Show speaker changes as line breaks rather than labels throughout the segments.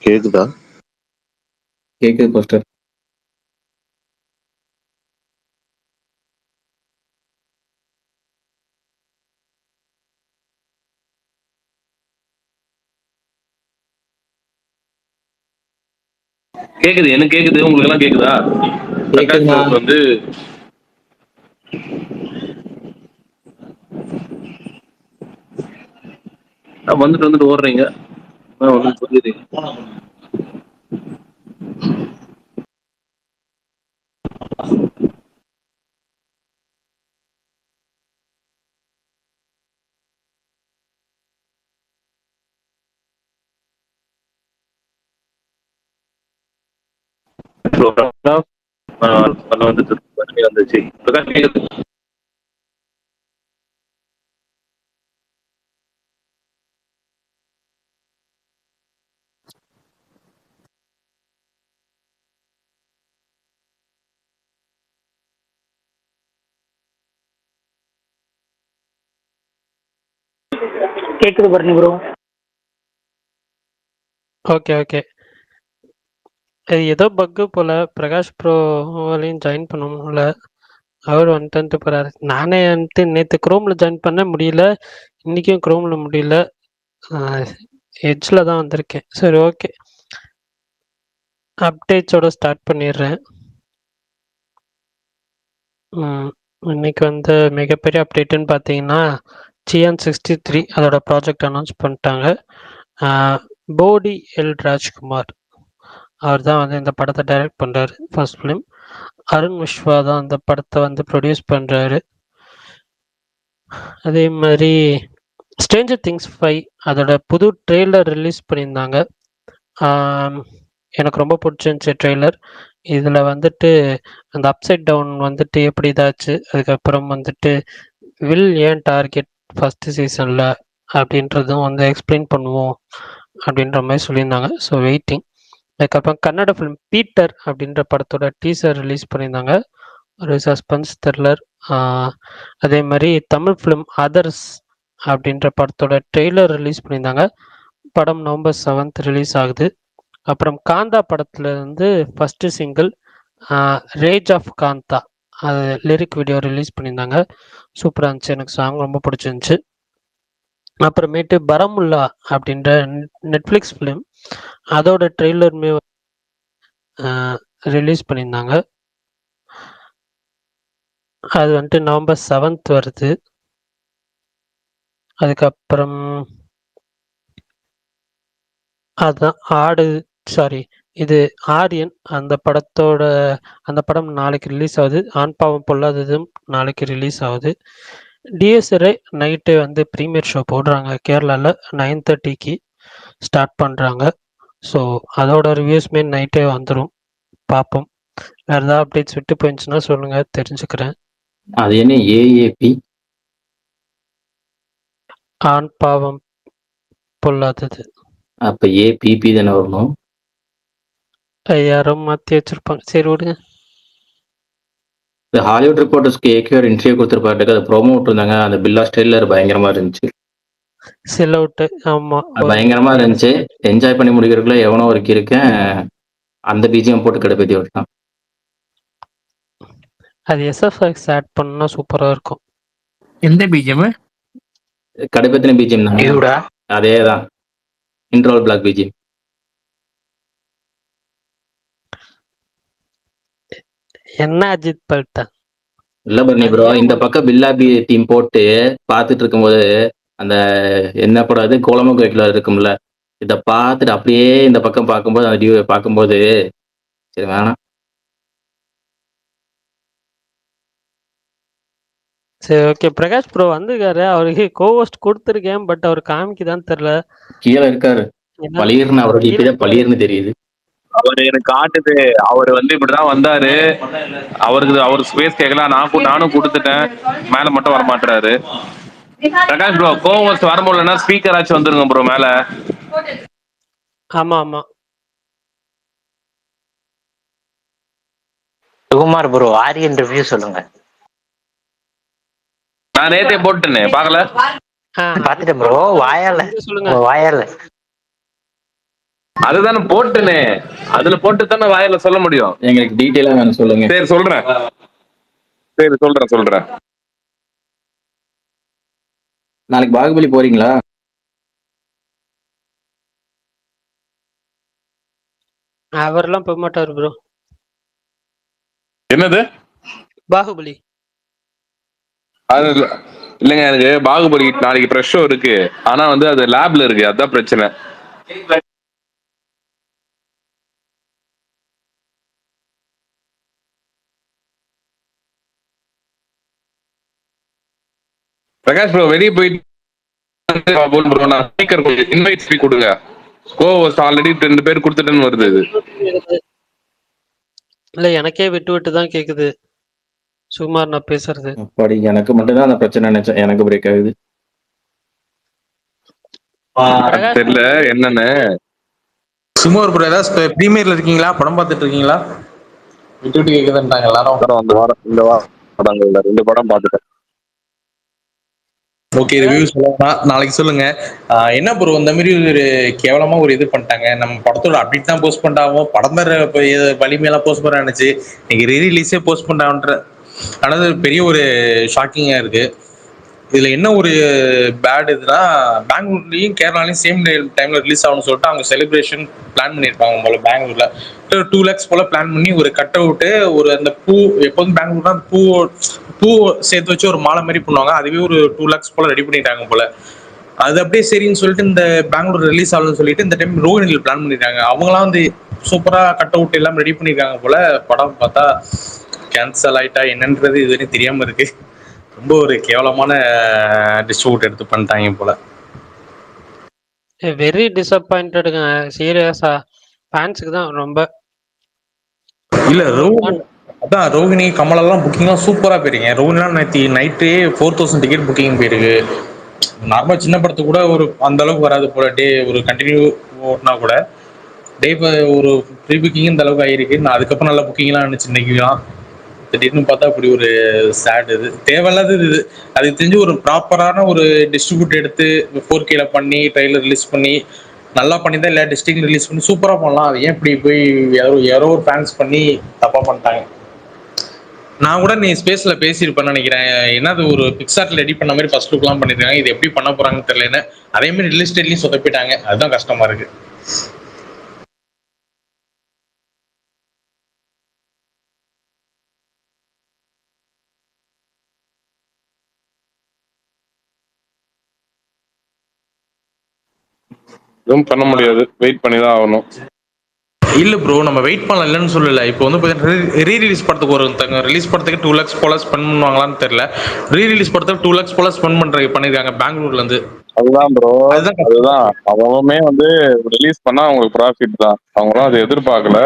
கேக்குதா?
கேக்குது போஸ்டர்.
கேக்குது, எனக்கு கேக்குது. உங்களுக்கு எல்லாம் கேக்குதா? பிரகாஷ்
கேக்குதுண்ணா.
ப்ரோக்கு வந்து வந்துட்டு வந்துட்டு ஓடுறீங்க. வந்து சொல்லிடுறீங்க. வந்துச்சு. பிரகாஷ் கேக்குது.
கேக்குது பரணி ப்ரோ.
Okay okay. அது ஏதோ பக்கு போல் பிரகாஷ் ப்ரோவாலையும் ஜாயின் பண்ண முடியல. அவர் வந்துட்டு போகிறாரு. நானே வந்துட்டு நேற்று குரோமில் ஜாயின் பண்ண முடியல, இன்றைக்கும் குரோமில் முடியல, எட்ஜில் தான் வந்திருக்கேன். சரி ஓகே, அப்டேட்ஸோட ஸ்டார்ட் பண்ணிடுறேன். இன்னைக்கு வந்து மிகப்பெரிய அப்டேட்டுன்னு பார்த்தீங்கன்னா சியான் 63 அதோட ப்ராஜெக்ட் அனௌன்ஸ் பண்ணிட்டாங்க. போடி எல் ராஜ்குமார் அவர் தான் வந்து இந்த படத்தை டைரக்ட் பண்ணுறாரு. First film. அருண் விஸ்வா தான் அந்த படத்தை வந்து ப்ரொடியூஸ் பண்ணுறாரு. அதே மாதிரி ஸ்ட்ரேஞ்சர் திங்ஸ் 5 அதோட புது ட்ரெய்லர் ரிலீஸ் பண்ணியிருந்தாங்க. எனக்கு ரொம்ப பிடிச்சிருந்துச்சி ட்ரெய்லர். இதில் வந்துட்டு அந்த அப்சைட் டவுன் வந்துட்டு எப்படி இதாச்சு, அதுக்கப்புறம் வந்துட்டு வில் ஏன் டார்கெட் ஃபஸ்ட்டு சீசனில் அப்படின்றதும் வந்து எக்ஸ்பிளைன் பண்ணுவோம் அப்படின்ற மாதிரி சொல்லியிருந்தாங்க. So waiting. அதுக்கப்புறம் கன்னட ஃபிலிம் பீட்டர் அப்படின்ற படத்தோட டீசர் ரிலீஸ் பண்ணியிருந்தாங்க, ஒரு சஸ்பென்ஸ் த்ரில்லர். அதே மாதிரி தமிழ் ஃபிலிம் அதர்ஸ் அப்படின்ற படத்தோட ட்ரெய்லர் ரிலீஸ் பண்ணியிருந்தாங்க. படம் நவம்பர் 7 ரிலீஸ் ஆகுது. அப்புறம் காந்தா படத்துல இருந்து first single rage of Kaantha அது லிரிக் வீடியோ ரிலீஸ் பண்ணியிருந்தாங்க. சூப்பராக இருந்துச்சு, எனக்கு சாங் ரொம்ப பிடிச்சிருந்துச்சு. அப்புறமேட்டு பரமுல்லா அப்படின்ற நெட்ஃப்ளிக்ஸ் ஃபிலிம் அதோட ட்ரெய்லருமே ரிலீஸ் பண்ணியிருந்தாங்க. அது வந்துட்டு நவம்பர் 7 வருது. அதுக்கப்புறம் அதுதான் இது ஆரியன் அந்த படம் நாளைக்கு ரிலீஸ் ஆகுது. ஆண் பாவம் பொல்லாததும் நாளைக்கு ரிலீஸ் ஆகுது. டிஎஸ்ஆர்ஐ நைட்டு வந்து ப்ரீமியர் ஷோ போடுறாங்க கேரளாவில் 9:30க்கு ஸ்டார்ட் பண்ணுறாங்க. ஸோ அதோட ரிவ்யூஸ்மே நைட்டே வந்துடும், பார்ப்போம். வேறு ஏதாவது அப்டேட்ஸ் விட்டு போயிடுச்சுன்னா சொல்லுங்கள், தெரிஞ்சுக்கிறேன்.
அது என்ன ஏஏபி?
ஆண் பாவம் பொல்லாதது.
அப்ப ஏபிபி தானே வரணும்.
யாரும் மாற்றி வச்சுருப்பாங்க, சரி விடுங்க.
இந்த ஹாலிவுட் ரிப்போர்ட்டர்ஸ்க்கு ஏகே ஒரு இன்டர்வியூ கொடுத்துருப்பாரு, அதை ப்ரோமோ விட்டுருந்தாங்க. அந்த பில்லா ஸ்டைலர் பயங்கரமா இருந்துச்சு.
சில அவுட்டு, ஆமாம்,
பயங்கரமா இருந்துச்சு. என்ஜாய் பண்ணி முடிக்கிறதுக்குள்ள எவனோ ஒரு இருக்கேன் அந்த பிஜிஎம் போட்டு கடுப்பேத்தி விட்டான்.
அது எஸ்எஃப்எக்ஸ் ஆட் பண்ணா சூப்பராக இருக்கும்.
எந்த பிஜிஎம்?
கடுப்பேத்தின பிஜிஎம் தான், அதே தான். இன்ட்ரோல் பிளாக் பிஜிஎம்.
என்ன அஜித் பல்ட்ட
இல்ல பரணி ப்ரோ, இந்த பக்கம் பில்லாபி டீம் போட்டு பார்த்துட்டு இருக்கும்போது அந்த என்ன படம் அது கோலமோ கோயில இருக்கும்ல, இதை பார்த்துட்டு அப்படியே இந்த பக்கம் பார்க்கும்போது அந்த டியூ பார்க்கும்போது சரி வேணாம்.
சரி ஓகே. பிரகாஷ் ப்ரோ வந்துருக்காரு, அவருக்கு கோஹோஸ்ட் கொடுத்துருக்கேன், பட் அவர் காமிக்குதான்னு தெரியல.
கீழே இருக்காரு, பளிர்னு அவரோட டிபி தான் பளிர்னு தெரியுது.
அவர் எனக்கு காட்டுது, அவர் வந்து இப்படிதான் வந்தாரு. அவர் ஸ்பேஸ் கேட்கலாம், நானும் கொடுத்துட்டேன், மேல மட்டும் வர மாட்டாரு. பிரகாஷ் ப்ரோ கோவம் வர முடியலன்னா ஸ்பீக்கர் ஆச்சு வந்துருங்க ப்ரோ மேல.
ஆமா ஆமா.
சுகுமார் ப்ரோ ஆரியன் ரிவ்யூ சொல்லுங்க.
நான் நேத்தே போட்டுனே பாக்கல.
பாத்துட்டேன் ப்ரோ. வாயால
சொல்லுங்க.
வாயால
அதுதானே போட்டுனே, அதுல போட்டு தானே வாயில சொல்ல முடியும்.
எங்களுக்கு டீட்டெயிலா வேணும் சொல்லுங்க.
சரி சொல்றேன், சரி சொல்றேன்.
நாளைக்கு பாகுபலி போறீங்களா?
அவர்லாம் போக மாட்டாரு ப்ரோ.
என்னது
பாகுபலி
அது இல்லைங்க, எனக்கு பாகுபலி நாளைக்கு ஃப்ரெஷ் ஷோ இருக்கு. ஆனா வந்து அது லேப்ல இருக்கு, அதான் பிரச்சனை. பிரகாஷ் ப்ரோ வெளியே போயிட்டு ப்ரோ, நான் ஸ்பீக்கர் கொஞ்சம் இன்வைட் ஸ்பீக் கொடுங்க. கோவஸ் ஆல்ரெடி 2 பேர் கொடுத்துட்டேன்னு வருது இது.
இல்ல, எனக்கே விட்டு விட்டு தான் கேக்குது சுமார் நான் பேசுறது.
அப்படி எனக்கு மட்டும்தான் அந்த பிரச்சனை நினைச்சேன். எனக்கு பிரேக் ஆகுது.
அது தெரியல என்னன்னு.
சுமோர் ப்ரோ, ஏதாவது பிரீமியர்ல இருக்கீங்களா? படம் பார்த்துட்டு இருக்கீங்களா? விட்டு விட்டு கேக்குதுன்றாங்க எல்லாரும்.
இந்த வாரம் படங்கள்ல 2 படம் பார்த்துட்டேன்.
ஓகே, ரிவ்யூ சொல்லலாம் நாளைக்கு சொல்லுங்க. என்ன ப்ரோ இந்த மாதிரி ஒரு கேவலமா ஒரு இது பண்ணிட்டாங்க. நம்ம படத்தோட அப்டேட் தான் போஸ்ட் பண்ணிட்டாங்க. படம் வேற வலிமையெல்லாம் போஸ்ட் பண்ண நினைச்சு நீங்க ரீலீஸே போஸ்ட் பண்ணான்ற. ஆனது பெரிய ஒரு ஷாக்கிங்கா இருக்கு. இதுல என்ன ஒரு பேட் இதுனா, பெங்களூர்லயும் கேரளாலையும் சேம் டைம்ல ரிலீஸ் ஆகணும்னு சொல்லிட்டு அவங்க செலிப்ரேஷன் பிளான் பண்ணியிருப்பாங்க போல. பெங்களூர்ல 2 lakhs போல பிளான் பண்ணி ஒரு கட் அவுட்டு, ஒரு அந்த பூ, எப்போதும் பெங்களூர்னா பூ சேர்த்து வச்சு ஒரு மாலை மாதிரி பண்ணுவாங்க, அதுவே ஒரு 2 lakhs போல ரெடி பண்ணிட்டாங்க போல. அது அப்படியே சரின்னு சொல்லிட்டு இந்த பெங்களூர் ரிலீஸ் ஆகணும்னு சொல்லிட்டு இந்த டைம் ரோஹிணியில் பிளான் பண்ணிருக்காங்க. அவங்களாம் வந்து சூப்பரா கட் அவுட் எல்லாம் ரெடி பண்ணிருக்காங்க போல. படம் பார்த்தா கேன்சல் ஆயிட்டா என்னன்றது இதுவரையும் தெரியாம இருக்கு. ரொம்ப ஒரு கேவலமான டிஸ்ட்ரிபியூட் எடுத்து பண்ணிட்டாங்க போல.
வெரி டிசப்பாயிண்டடுங்க, சீரியஸா. ஃபேன்ஸுக்கு தான் ரொம்ப.
இல்ல அதான் ரோஹிணி கமலெல்லாம் புக்கிங்லாம் சூப்பரா போயிருங்க. ரோஹிணிலாம் நேற்று நைட்டே 4000 டிக்கெட் புக்கிங் போயிருக்கு. நார்மலா சின்ன படத்துக்கு கூட ஒரு அந்த அளவுக்கு வராது போல. டே ஒரு கண்டினியூ ஓட்டினா கூட டே ஒரு ப்ரீ புக்கிங் இந்த அளவுக்கு ஆயிருக்கு. நான் அதுக்கப்புறம் நல்லா புக்கிங்லாம் இருந்துச்சு இன்னைக்குலாம். திடீர்னு பார்த்தா அப்படி ஒரு சேட். இது தேவையில்லாத இது. அதுக்கு தெரிஞ்சு ஒரு ப்ராப்பரான ஒரு டிஸ்ட்ரிபியூட் எடுத்து 4K பண்ணி ட்ரைலர் ரிலீஸ் பண்ணி நல்லா பண்ணி தான் எல்லா டிஸ்ட்ரிக்ட்லையும் ரிலீஸ் பண்ணி சூப்பரா பண்ணலாம். அது ஏன் இப்படி போய் யாரோ ஒரு ஃபேன்ஸ் பண்ணி தப்பா பண்ணிட்டாங்க. நான் கூட நீ ஸ்பேஸ்ல பேசியிருப்பேன்னு நினைக்கிறேன். என்னது ஒரு பிக்சார்ட்ல ரெடி பண்ண மாதிரி ஃபர்ஸ்ட் லுக்லாம் பண்ணிருக்காங்க. இது எப்படி பண்ண போறாங்கன்னு தெரியல. அதே மாதிரி ரிலீஸ் டேட்லயும் சொதப்பிட்டாங்க. அதுதான் கஷ்டமா இருக்கு.
எதுவும் பண்ண முடியாது, வெயிட் பண்ணி தான் ஆகணும்.
இல்ல ப்ரோ, நம்ம வெயிட் பண்ணலாம், இல்லைன்னு சொல்லல. இப்போ வந்து ரீ ரிலீஸ் படத்துக்கு ஒருத்தங்க ரிலீஸ் படத்துக்கு 2 lakhs போல ஸ்பெண்ட் பண்ணுவாங்களான்னு தெரியல. ரீ ரிலீஸ் படத்துக்கு 2 lakhs போல ஸ்பெண்ட் பண்ணிருக்காங்க பெங்களூர்ல இருந்து.
அதுதான் ப்ரோ,
அதுதான்
அதுதான் அவங்களுமே வந்து ரிலீஸ் பண்ணா அவங்களுக்கு ப்ராஃபிட் தான். அவங்களும் அதை எதிர்பார்க்கல.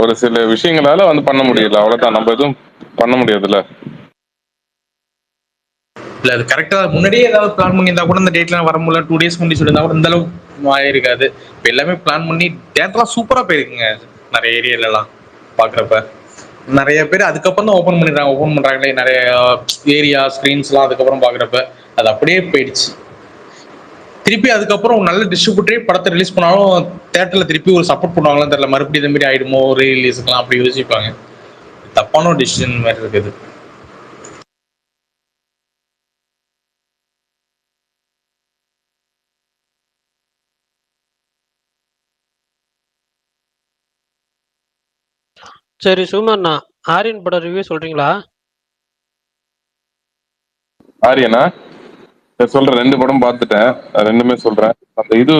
ஒரு சில விஷயங்களால வந்து பண்ண முடியல, அவ்வளவுதான். நம்ம எதுவும் பண்ண முடியாதுல்ல.
இல்ல, அது கரெக்டா முன்னாடியே ஏதாவது பிளான் பண்ணியிருந்தா கூட இந்த டேட்லாம் வர முடியல, 2 days முன்னாடி சொல்லியிருந்தா கூட இந்த அளவுக்கு ஆயிருக்காது. இப்போ எல்லாமே பிளான் பண்ணி டேட்லாம் சூப்பரா போயிருக்குங்க நிறைய ஏரியாலலாம். பாக்குறப்ப நிறைய பேர் அதுக்கப்புறம் தான் ஓப்பன் பண்றாங்களே நிறைய ஏரியா ஸ்கிரீன்ஸ்லாம். அதுக்கப்புறம் பாக்குறப்ப அது அப்படியே போயிடுச்சு. திருப்பி அதுக்கப்புறம் நல்ல டிஸ்ட்ரிபியூட்டரே படத்தை ரிலீஸ் பண்ணாலும் தேட்டர்ல திருப்பி ஒரு சப்போர்ட் பண்ணுவாங்களான்னு தெரியல. மறுபடியும் இந்த மாதிரி ஆயிடுமோ ரீ ரிலீஸுக்கெல்லாம் அப்படி யோசிப்பாங்க. தப்பான ஒரு டிசிஷன் மாதிரி இருக்குது.
சரி சுமண்ணா, ஆரியன் படம் ரிவ்யூ சொல்றீங்களா?
ஆரியனா சொல்றேன், 2 படம் பார்த்துட்டேன், 2மே சொல்றேன். அந்த இது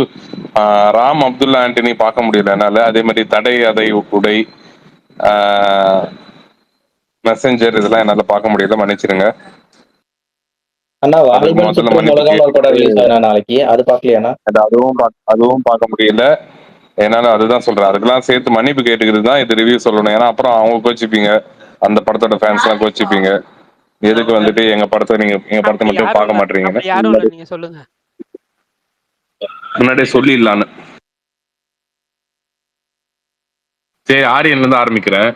ராம் அப்துல்லா ஆண்டனி பார்க்க முடியல என்னால. அதே மாதிரி தடை அதை உடை, மெசஞ்சர் இதெல்லாம் என்னால பார்க்க முடியல, மன்னிச்சிருங்க.
அண்ணா வாலிபன் சுற்றும் உலகம் ஒரு படம் ரிலீஸ் ஆகுது நாளைக்கு, அது பார்க்கலையாண்ணா?
அதுவும் பார்க்க முடியல என்னால. அதுதான் சொல்றேன், அதுக்கெல்லாம் சேர்த்து மன்னிப்பு கேட்டுக்கிறது தான் இது ரிவ்யூ சொல்லணும். ஏன்னா அப்புறம் அவங்க கோச்சிப்பீங்க, அந்த படத்தோட ஃபேன்ஸ் எல்லாம் கோச்சிப்பீங்க. எதுக்கு வந்துட்டு எங்க படத்தை மட்டும் பார்க்க மாட்டீங்கன்னு
யாரும் இல்ல, நீங்க சொல்லுங்க.
முன்னாடியே சொல்லிடலான்னு. சரி, ஆரியன்ல இருந்து ஆரம்பிக்கிறேன்.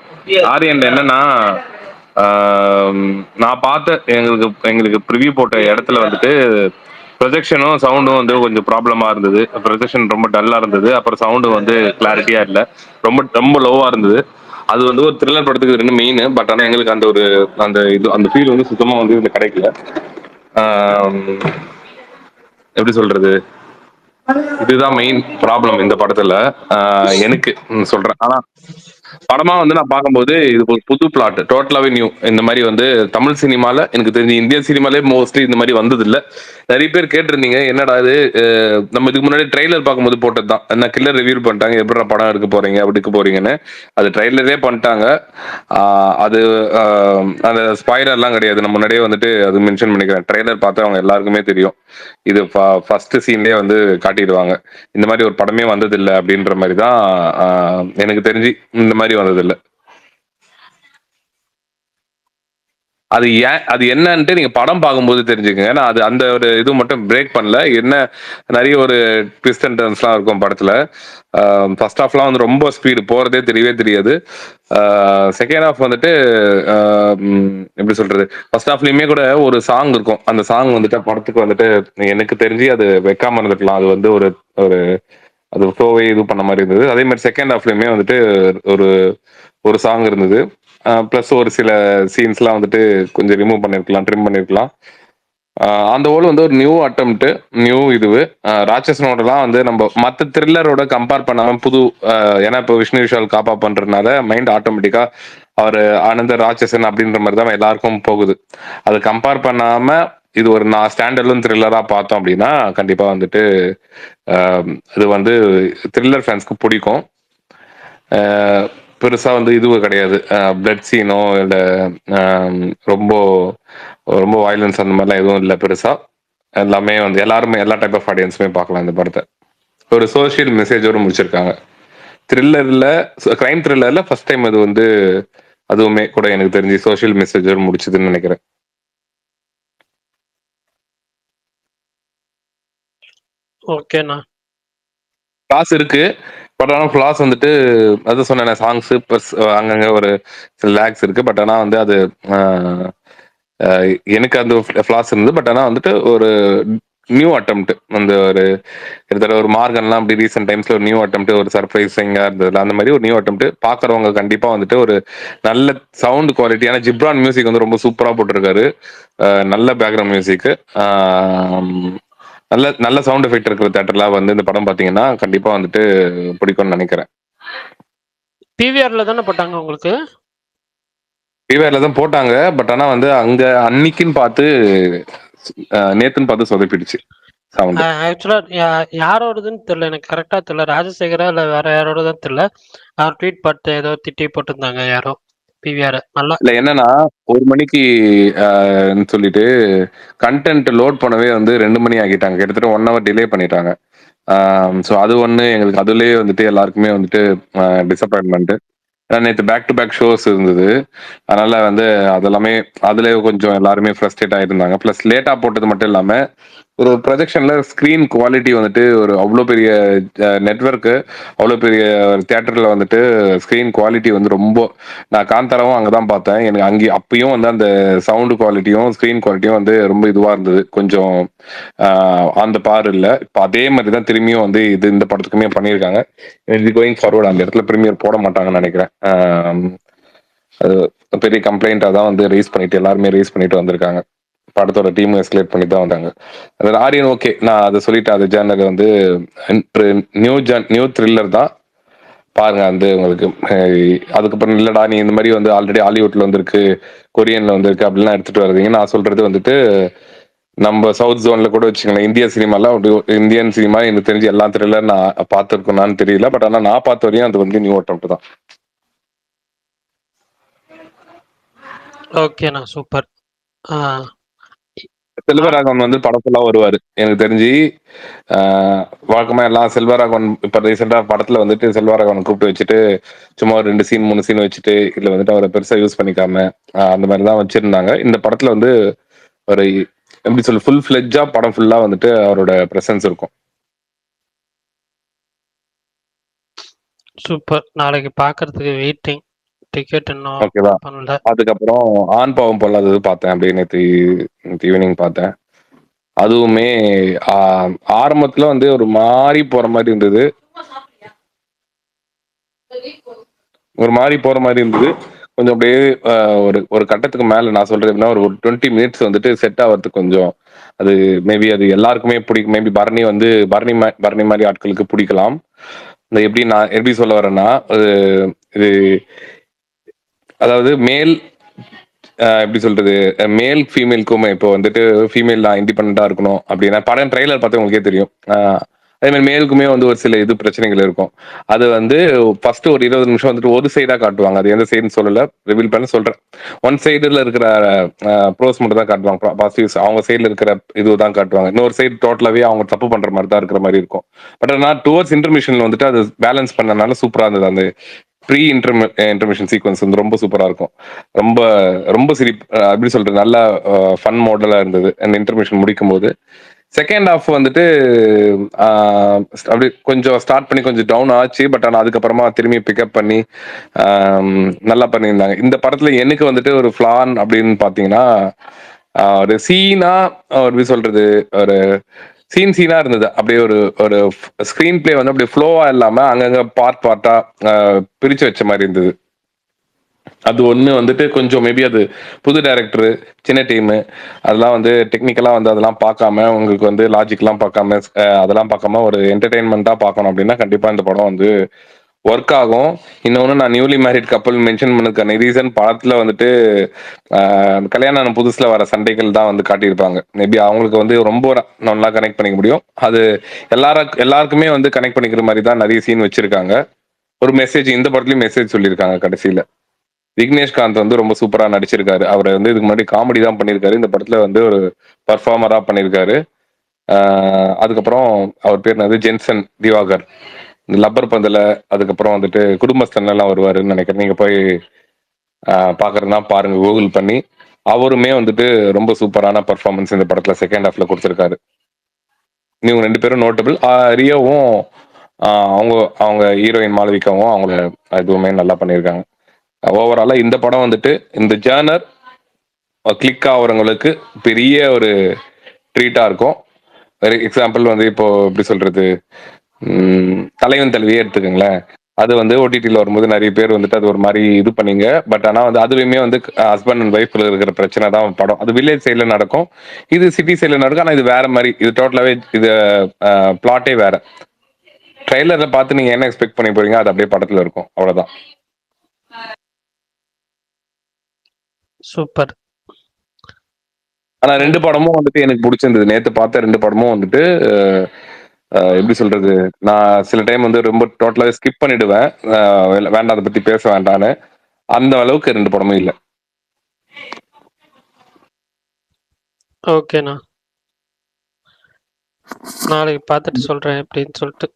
ஆரியன்ல என்னன்னா, நான் பார்த்த எங்களுக்கு ப்ரிவியூ போட்ட இடத்துல வந்துட்டு ப்ரொஜெக்ஷனும் சவுண்டும் வந்து கொஞ்சம் ப்ராப்ளமா இருந்தது. ப்ரொஜெக்ஷன் ரொம்ப டல்லா இருந்தது. அப்புறம் சவுண்டு வந்து கிளாரிட்டியா இல்ல. ரொம்ப ரொம்ப லோவா இருந்தது. அது வந்து ஒரு த்ரில்லர் படத்துக்கு 2 மெயின். பட் ஆனா எங்களுக்கு அந்த ஃபீல் வந்து சுத்தமா வந்து இதுல கிடைக்கல. ஆம், எப்படி சொல்றது? இதுதான் மெயின் ப்ராப்ளம் இந்த படத்துல. எனக்கு சொல்றேன். ஆனா படமா வந்து நான் பார்க்கும்போது இது ஒரு புது பிளாட், டோட்டலாவே நியூ. இந்த மாதிரி வந்து தமிழ் சினிமால எனக்கு தெரிஞ்சு இந்தியன் சினிமாலே மோஸ்ட்லி இந்த மாதிரி வந்தது இல்ல. நிறைய பேர் கேட்டிருந்தீங்க என்னடா இது, நம்ம இதுக்கு முன்னாடி ட்ரெய்லர் பார்க்கும்போது போட்டது தான். என்ன கில்லர் ரிவ்யூ பண்ணிட்டாங்க, எப்படி படம் எடுக்க போறீங்க அப்படி எடுக்க போறீங்கன்னு. அது ட்ரெய்லரே பண்ணிட்டாங்க. அது அந்த ஸ்பாயிலர்லாம் கிடையாது. நம்ம முன்னாடியே வந்துட்டு அது மென்ஷன் பண்ணிக்கிறேன். ட்ரெய்லர் பார்த்து அவங்க எல்லாருக்குமே தெரியும். இது ஃபர்ஸ்ட் சீன்லயே வந்து காட்டிடுவாங்க. இந்த மாதிரி ஒரு படமே வந்தது இல்லை அப்படின்ற மாதிரி தான். எனக்கு தெரிஞ்சு இந்த மாதிரி வந்தது இல்லை. அது ஏன், அது என்னன்ட்டு நீங்க படம் பார்க்கும்போது தெரிஞ்சுக்கங்க. நான் அது அந்த ஒரு இது மட்டும் பிரேக் பண்ணல. என்ன நிறைய ஒரு ட்விஸ்ட் அண்ட் டர்ன்ஸ்லாம் இருக்கும் படத்துல. ஃபர்ஸ்ட் ஹாஃப்லாம் வந்து ரொம்ப ஸ்பீடு போறதே தெரியவே தெரியாது. செகண்ட் ஹாஃப் வந்துட்டு எப்படி சொல்றது, ஃபர்ஸ்ட் ஹாஃப்லயுமே கூட ஒரு சாங் இருக்கும். அந்த சாங் வந்துட்டு படத்துக்கு வந்துட்டு எனக்கு தெரிஞ்சு அது வைக்காம இருந்துக்கலாம். அது வந்து ஒரு ஒரு அது ஃப்ளோவே இது பண்ண மாதிரி இருந்தது. அதே மாதிரி செகண்ட் ஹாஃப்லயுமே வந்துட்டு ஒரு ஒரு சாங் இருந்தது. ப்ளஸ் ஒரு சில சீன்ஸ்லாம் வந்துட்டு கொஞ்சம் ரிமூவ் பண்ணிருக்கலாம், ட்ரிம் பண்ணிருக்கலாம். அந்த ஓல் வந்து ஒரு நியூ அட்டம்ப்ட், நியூ இதுவு. ராட்சசனோடலாம் வந்து நம்ம மற்ற த்ரில்லரோட கம்பேர் பண்ணாம புது, ஏன்னா இப்போ விஷ்ணு விஷால் காப்பா பண்றதுனால மைண்ட் ஆட்டோமேட்டிக்கா அவர் ஆனந்த ராட்சசன் அப்படின்ற மாதிரி தான் எல்லாருக்கும் போகுது. அதை கம்பேர் பண்ணாம இது ஒரு நான் ஸ்டாண்டர்டும் த்ரில்லரா பார்த்தோம் அப்படின்னா கண்டிப்பா வந்துட்டு இது வந்து த்ரில்லர் ஃபேன்ஸ்க்கு பிடிக்கும். பெருசா வந்து இதுவும் கிடையாது, பிளட் சீனோ இல்லை ரொம்ப ரொம்ப வயலன்ஸ் அந்த மாதிரிலாம் எதுவும் இல்லை பெருசா. எல்லாமே வந்து எல்லாருமே எல்லா டைப் ஆஃப் ஆடியன்ஸுமே பார்க்கலாம் இந்த படத்தை. ஒரு சோஷியல் மெசேஜோட முடிச்சிருக்காங்க. த்ரில்லர்ல, கிரைம் த்ரில்லர்ல ஃபர்ஸ்ட் டைம் அது வந்து அதுவுமே கூட எனக்கு தெரிஞ்சு சோஷியல் மெசேஜோட முடிச்சதுன்னு நினைக்கிறேன்.
ஓகேண்ணா.
கிளாஸ் இருக்கு. பட் ஆனால் ஃப்ளாஸ் வந்துட்டு அது சொன்னேன், சாங்ஸ் ப்ளஸ் அங்கங்க ஒரு சில லேக்ஸ் இருக்கு. பட் ஆனால் வந்து அது எனக்கு அந்த ஃப்ளாஸ் இருந்தது. பட் ஆனால் வந்துட்டு ஒரு நியூ அட்டம்ப்ட், அந்த ஒரு கிட்டத்தட்ட ஒரு மார்கன்லாம் அப்படி ரீசெண்ட் டைம்ஸ்ல ஒரு நியூ அட்டம்ப்ட், ஒரு சர்ப்ரைசிங்கா இருந்தது. அந்த மாதிரி ஒரு நியூ அட்டம்ப்ட் பாக்குறவங்க கண்டிப்பா வந்துட்டு ஒரு நல்ல சவுண்ட் குவாலிட்டி. ஏன்னா ஜிப்ரான் மியூசிக் வந்து ரொம்ப சூப்பரா போட்டிருக்காரு. நல்ல பேக்ரவுண்ட் மியூசிக், நல்ல நல்ல சவுண்ட் எஃபெக்ட் இருக்கிற தேட்டர்ல வந்து இந்த படம் பாத்தீங்கன்னா கண்டிப்பா வந்துட்டு பிடிக்கும்னு நினைக்கிறேன்.
பிவிஆர்ல தானே போட்டாங்க உங்களுக்கு?
டிவிஆர்ல தான் போட்டாங்க. பட் ஆனா வந்து அங்க அன்னைக்குன்னு பார்த்து நேத்துன்னு பார்த்து சொதப்பிடுச்சு சவுண்ட்.
ஆக்சுவலா யாரோடதுன்னு தெரியல, எனக்கு கரெக்டா தெரியல. ராஜசேகரா இல்ல வேற யாரோடதுன்னு தெரியல. அவர் ட்வீட் பார்த்து ஏதோ திட்டி போட்டிருந்தாங்க யாரோ பிவிஆர். நல்லா
இல்ல என்னன்னா 1 மணிக்கு சொல்லிட்டு கண்டென்ட் லோட் பண்ணவே வந்து 2 மணி ஆகிட்டாங்க. கிட்டத்தட்ட 1 hour டிலே பண்ணிட்டாங்க. ஸோ அது ஒண்ணு எங்களுக்கு அதுலயே வந்துட்டு எல்லாருக்குமே வந்துட்டு டிசப்பாயின்மெண்ட். நேற்று பேக் டு பேக் ஷோஸ் இருந்தது. அதனால வந்து அதெல்லாமே அதுல கொஞ்சம் எல்லாருமே ஃப்ரஸ்ட்ரேட் ஆயிருந்தாங்க. ப்ளஸ் லேட்டா போட்டது மட்டும் இல்லாம ஒரு ப்ரொஜெக்ஷன்ல ஸ்கிரீன் குவாலிட்டி வந்துட்டு ஒரு அவ்வளோ பெரிய நெட்வொர்க்கு, அவ்வளோ பெரிய தியேட்டர்ல வந்துட்டு ஸ்கிரீன் குவாலிட்டி வந்து ரொம்ப, நான் காந்தாராவும் அங்கதான் பார்த்தேன். எனக்கு அங்கே அப்பயும் வந்து அந்த சவுண்ட் குவாலிட்டியும் ஸ்கிரீன் குவாலிட்டியும் வந்து ரொம்ப இதுவா இருந்தது. கொஞ்சம் அந்த பார் இல்லை. இப்போ அதே மாதிரி தான் திரும்பியும் வந்து இந்த படத்துக்குமே பண்ணியிருக்காங்க. இது கோயிங் ஃபார்வர்ட் அந்த இடத்துல ப்ரீமியர் போட மாட்டாங்கன்னு நினைக்கிறேன். அது பெரிய கம்ப்ளைண்டா தான் வந்து ரைஸ் பண்ணிட்டு எல்லாருமே ரைஸ் பண்ணிட்டு வந்திருக்காங்க. படத்தோட டீம் எஸ்கலேட் பண்ணி தான் வந்தாங்க. அது ஆரியன் ஓகே, நான் அதை சொல்லிட்டேன். அது ஜேர்னர் வந்து நியூ த்ரில்லர் தான் பாருங்க. வந்து உங்களுக்கு அதுக்கப்புறம் இல்லடா நீ இந்த மாதிரி வந்து ஆல்ரெடி ஹாலிவுட்ல வந்திருக்கு, கொரியன்ல வந்திருக்கு அப்படிலாம் எடுத்துட்டு வருவீங்க. நான் சொல்றது வந்துட்டு நம்ம சவுத் ஜோன்ல கூட வச்சுக்கலாம். இந்திய சினிமால இந்தியன் சினிமா எனக்கு தெரிஞ்சு எல்லா த்ரில்லர் நான் பார்த்துருக்கேனான்னு தெரியல. பட் ஆனால் நான் பார்த்த வரையும் அது வந்து நியூ அட்டம்ப்ட் தான்.
ஓகேண்ணா, சூப்பர்.
செல்வராகவன் வந்து படம் ஃபுல்லா வருவாரு எனக்கு தெரிஞ்சு. வழக்கமா எல்லாம் செல்வராகவன் இப்ப ரீசெண்டா படத்துல வந்துட்டு செல்வராகவன் கூப்பிட்டு வச்சுட்டு சும்மா ஒரு 2 சீன் 3 சீன் வச்சுட்டு இதுல வந்துட்டு அவரை பெருசா யூஸ் பண்ணிக்காம அந்த மாதிரி தான் வச்சிருந்தாங்க. இந்த படத்துல வந்து ஒரு எப்படி சொல்லு, ஃபுல் ஃபிளெட்ஜா படம் ஃபுல்லா வந்துட்டு அவரோட பிரசன்ஸ் இருக்கும்.
சூப்பர். நாளைக்கு பாக்குறதுக்கு வெயிட்டிங். டிக்கெட் இன்னும்
ஓகேவா?
பண்ணல.
அதுக்கப்புறம் ஆண் பாவம் பொல்லாதது பார்த்தேன். அப்படியே நேற்று ஈவினிங் பார்த்தேன். அதுவுமே ஆரம்பத்துல வந்து ஒரு மாறி போற மாதிரி இருந்தது, கொஞ்சம் அப்படியே ஒரு ஒரு கட்டத்துக்கு மேல நான் சொல்றது எப்படின்னா ஒரு 20 மினிட்ஸ் வந்துட்டு செட் ஆகிறதுக்கு கொஞ்சம் அது மேபி அது எல்லாருக்குமே பிடிக்கும். மேபி பரணி மாதிரி ஆட்களுக்கு பிடிக்கலாம். இந்த எப்படி நான் எப்படி சொல்ல வரேன்னா இது அதாவது எப்படி சொல்றது, மேல் ஃபீமேலுக்குமே இப்போ வந்துட்டு ஃபீமேல் நான் இண்டிபெண்டா இருக்கணும் அப்படின்னா படம் ட்ரெய்லர் பார்த்து உங்களுக்கே தெரியும். அதே மாதிரி மேலுக்குமே வந்து ஒரு சில இது பிரச்சனைகள் இருக்கும். அது வந்து ஃபர்ஸ்ட் ஒரு 20 நிமிஷம் வந்துட்டு ஒரு சைடா காட்டுவாங்க. அது எந்த சைடுன்னு சொல்லல, ரிவீல் பண்ண சொல்றேன். ஒன் சைடுல இருக்கிற ப்ரோஸ் மட்டும் தான் காட்டுவாங்க, பாசிட்டிவ்ஸ் அவங்க சைடுல இருக்கிற இதுதான் காட்டுவாங்க. இன்னொரு சைடு டோட்டலாவே அவங்க தப்பு பண்ற மாதிரி தான் இருக்கிற மாதிரி இருக்கும். பட் ஆனால் டுவர்ட்ஸ் இன்டர்மிஷன்ல வந்துட்டு அது பேலன்ஸ் பண்ணனால சூப்பரா இருந்தது. அந்த ப்ரீ இன்டர்மிஷன் சீக்வன்ஸ் வந்து ரொம்ப சூப்பரா இருக்கும். ரொம்ப ரொம்ப எப்படி சொல்றது, நல்ல ஃபன் மாடலா இருந்தது அந்த இன்டர்மிஷன் முடிக்கும் போது. செகண்ட் ஹாஃப் வந்துட்டு அப்படி கொஞ்சம் ஸ்டார்ட் பண்ணி கொஞ்சம் டவுன் ஆச்சு. பட் ஆனால் அதுக்கப்புறமா திரும்பி பிக்கப் பண்ணி நல்லா பண்ணியிருந்தாங்க. இந்த படத்துல எனக்கு வந்துட்டு ஒரு ஃபிளான் அப்படின்னு பாத்தீங்கன்னா ஒரு சீனா எப்படி சொல்றது, ஒரு சீனா இருந்தது. அப்படியே ஒரு ஒரு ஸ்கிரீன் பிளே வந்து அப்படியே ஃப்ளோவா இல்லாம அங்கங்க பார்ட்டா பிரிச்சு வச்ச மாதிரி இருந்தது. அது ஒண்ணு வந்துட்டு கொஞ்சம் மேபி அது புது டைரக்டர், சின்ன டீம், அதெல்லாம் வந்து டெக்னிக்கலா வந்து அதெல்லாம் பார்க்காம உங்களுக்கு வந்து லாஜிக்லாம் பார்க்காம அதெல்லாம் பார்க்காம ஒரு என்டர்டைன்மெண்ட்டா பார்க்கணும் அப்படின்னா கண்டிப்பா இந்த படம் வந்து ஒர்க் ஆகும். இன்னொன்னு நான் நியூலி மேரிட் கப்பல் மென்ஷன் பண்ணதுக்கான ரீசன் படத்துல வந்துட்டு கல்யாணம் ஆன புதுசுல வர சண்டைகள் தான் வந்து காட்டியிருப்பாங்க. மேபி அவங்களுக்கு வந்து ரொம்ப நல்லா கனெக்ட் பண்ணிக்க முடியும். அது எல்லாருக்குமே வந்து கனெக்ட் பண்ணிக்கிற மாதிரி தான் நிறைய சீன் வச்சிருக்காங்க. ஒரு மெசேஜ் இந்த படத்துலயும் மெசேஜ் சொல்லியிருக்காங்க கடைசியில. விக்னேஷ்காந்த் வந்து ரொம்ப சூப்பரா நடிச்சிருக்காரு. அவர் வந்து இதுக்கு முன்னாடி காமெடி தான் பண்ணியிருக்காரு, இந்த படத்துல வந்து ஒரு பர்ஃபார்மரா பண்ணியிருக்காரு. அதுக்கப்புறம் அவர் பேர் என்னது, ஜென்சன் திவாகர், இந்த லப்பர் பந்துல அதுக்கப்புறம் வந்துட்டு குடும்பஸ்தன் எல்லாம் வருவாருன்னு நினைக்கிறேன். நீங்க போய் பாக்குறதுனா பாருங்க கூகுள் பண்ணி. அவருமே வந்துட்டு ரொம்ப சூப்பரான பர்ஃபார்மன்ஸ் இந்த படத்துல செகண்ட் ஹாஃப்ல கொடுத்திருக்காரு. இவங்க 2 பேரும் நோட்டபிள். ரியோவும் அவங்க அவங்க ஹீரோயின் மாளவிகாவும் அவங்க இதுவுமே நல்லா பண்ணியிருக்காங்க. ஓவராலா இந்த படம் வந்துட்டு இந்த ஜேர்னர் கிளிக் ஆகுறவங்களுக்கு பெரிய ஒரு ட்ரீட்டா இருக்கும். எக்ஸாம்பிள் வந்து இப்போ எப்படி சொல்றது, தலைவன் தலைவியே எடுத்துக்கோங்களேன். அது வந்து ஓடிடியில் வரும்போது நிறைய பேர் வந்துட்டு அது ஒரு மாதிரி இது பண்ணீங்க. பட் ஆனால் வந்து அதுவுமே வந்து ஹஸ்பண்ட் அண்ட் ஒய்ஃப்ல இருக்கிற பிரச்சனை தான் படம். அது வில்லேஜ் சைடில் நடக்கும், இது சிட்டி சைடில் நடக்கும். ஆனால் இது வேற மாதிரி, இது டோட்டலாகவே இது பிளாட்டே வேற. ட்ரெய்லரை பார்த்து நீங்க என்ன எக்ஸ்பெக்ட் பண்ணி போறீங்க, அது அப்படியே படத்துல இருக்கும். அவ்வளவுதான்.
சூப்பர்.
ஆனா 2 படமும் வந்துட்டு எனக்கு பிடிச்சிருந்தது. நேத்து பார்த்த 2 படமும் வந்துட்டு எப்படி சொல்றது, நான் சில டைம் வந்து ரொம்ப டோட்டலாவே ஸ்கிப் பண்ணிடுவேன். வேண்டாம் அதை பத்தி பேச வேண்டான்னு. அந்த அளவுக்கு 2 படமும் இல்லை.
ஓகேண்ணா, நாளைக்கு பார்த்துட்டு சொல்றேன் எப்படின்னு சொல்லிட்டு.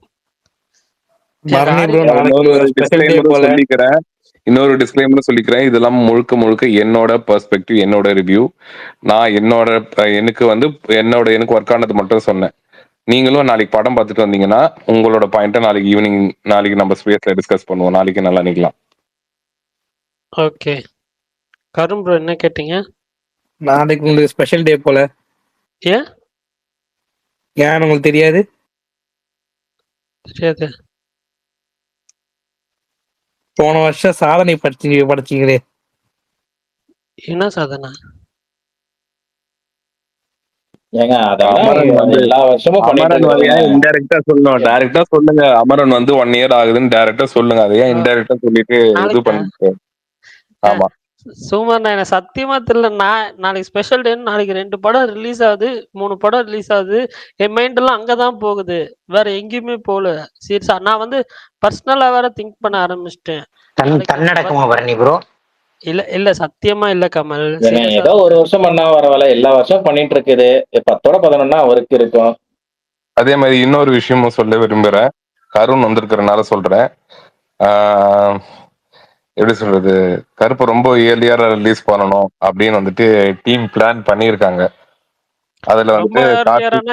இன்னொரு டிஸ்க்ளைமரும் சொல்லிக்கிறேன். இதெல்லாம் முழுக்க முழுக்க என்னோட பெர்ஸ்பெக்டிவ், என்னோட ரிவ்யூ. நான் எனக்கு வந்து எனக்கு ஒர்க் ஆனது மட்டும் சொன்னேன். நீங்களும் நாளைக்கு படம் பார்த்துட்டு வந்தீங்கன்னா உங்களோட பாயிண்ட்டை நாளைக்கு ஈவினிங் நம்ம ஸ்பேஸ்ல டிஸ்கஸ் பண்ணுவோம். நாளைக்கு நல்லா நிக்கலாம்.
ஓகே. கருண் ப்ரோ என்ன கேட்டீங்க?
நாளைக்கு உங்களுக்கு ஸ்பெஷல் டே போல.
ஏன்
உங்களுக்கு தெரியாது?
தெரியாது.
போன வருஷம் சாதனை படிச்சீங்களே.
என்ன சாதனை?
ஏங்க அதெல்லாம் எல்லா வருஷமும்
இன்டைரக்டா சொல்லணும், டைரக்டா சொல்லுங்க. அமரன் வந்து 1 இயர் ஆகுதுன்னு டைரக்டா சொல்லுங்க. அதை ஏன் இன்டைரக்டா சொல்லிட்டு இது பண்ணிட்டு. ஆமா
சுமார் நான் எனக்கு சத்தியமா தெரியல. நான் நாளைக்கு ஸ்பெஷல் டே, நாளைக்கு 2 படம் ரிலீஸ் ஆகுது, 3 படம் ரிலீஸ் ஆகுது. என் மைண்ட் எல்லாம் அங்கதான் போகுது, வேற எங்கேயுமே போகல. சீரியஸா நான் வந்து பர்சனலா வேற திங்க் பண்ண ஆரம்பிச்சிட்டேன்.
தன்னடக்கமா பரணி ப்ரோ?
இல்ல இல்ல சத்தியமா இல்ல கமல்.
ஏதோ ஒரு வருஷம் பண்ணா வரவல எல்லா வருஷம் பண்ணிட்டு இருக்குது. 10ஓட 11 அவருக்கு இருக்கும்.
அதே மாதிரி இன்னொரு விஷயமும் சொல்ல விரும்புறேன். கருண் வந்திருக்கிறனால சொல்றேன். எப்படி சொல்றது, கருப்பு ரொம்ப இயர்லியரா ரிலீஸ் பண்ணணும் அப்படின்னு வந்துட்டு டீம் பிளான் பண்ணியிருக்காங்க. அதுல வந்து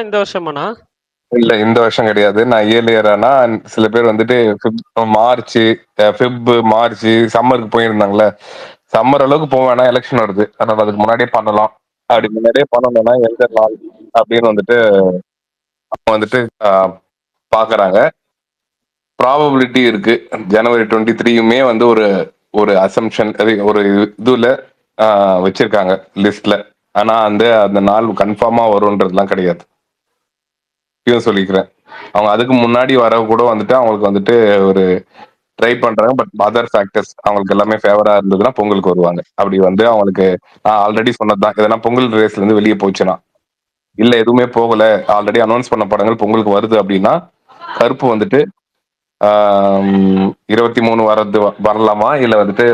இந்த வருஷமாண்ணா?
இல்ல இந்த வருஷம் கிடையாது. நான் இயர்லியரானா சில பேர் வந்துட்டு மார்ச் சம்மருக்கு போயிருந்தாங்களே. சம்மர் அளவுக்கு போவேனா, எலெக்ஷன் வருது, அதனால அதுக்கு முன்னாடியே பண்ணலாம் அப்படி முன்னாடியே பண்ணணும்னா எந்த நாள் அப்படின்னு வந்துட்டு அவங்க வந்துட்டு பாக்குறாங்க. ப்ராபபிலிட்டி இருக்கு. ஜனவரி 23யுமே வந்து ஒரு ஒரு அசம்ஷன் ஒரு இதுல வச்சிருக்காங்க லிஸ்ட்ல. ஆனா அந்த நாள் கன்ஃபார்மா வரும்ன்றதுலாம் கிடையாது. இதையும் சொல்லிக்கிறேன். அவங்க அதுக்கு முன்னாடி வர கூட வந்துட்டு அவங்களுக்கு வந்துட்டு ஒரு ட்ரை பண்றாங்க. பட் அதர் ஃபேக்டர்ஸ் அவங்களுக்கு எல்லாமே ஃபேவரா இருந்ததுன்னா பொங்கலுக்கு வருவாங்க. அப்படி வந்து அவங்களுக்கு நான் ஆல்ரெடி சொன்னதுதான், எதனா பொங்கல் ரேஸ்ல இருந்து வெளியே போச்சுன்னா, இல்ல எதுவுமே போகல, ஆல்ரெடி அனௌன்ஸ் பண்ண படங்கள் பொங்கலுக்கு வருது அப்படின்னா, கருப்பு வந்துட்டு 23 வரது வரலாமா இல்ல வந்துட்டு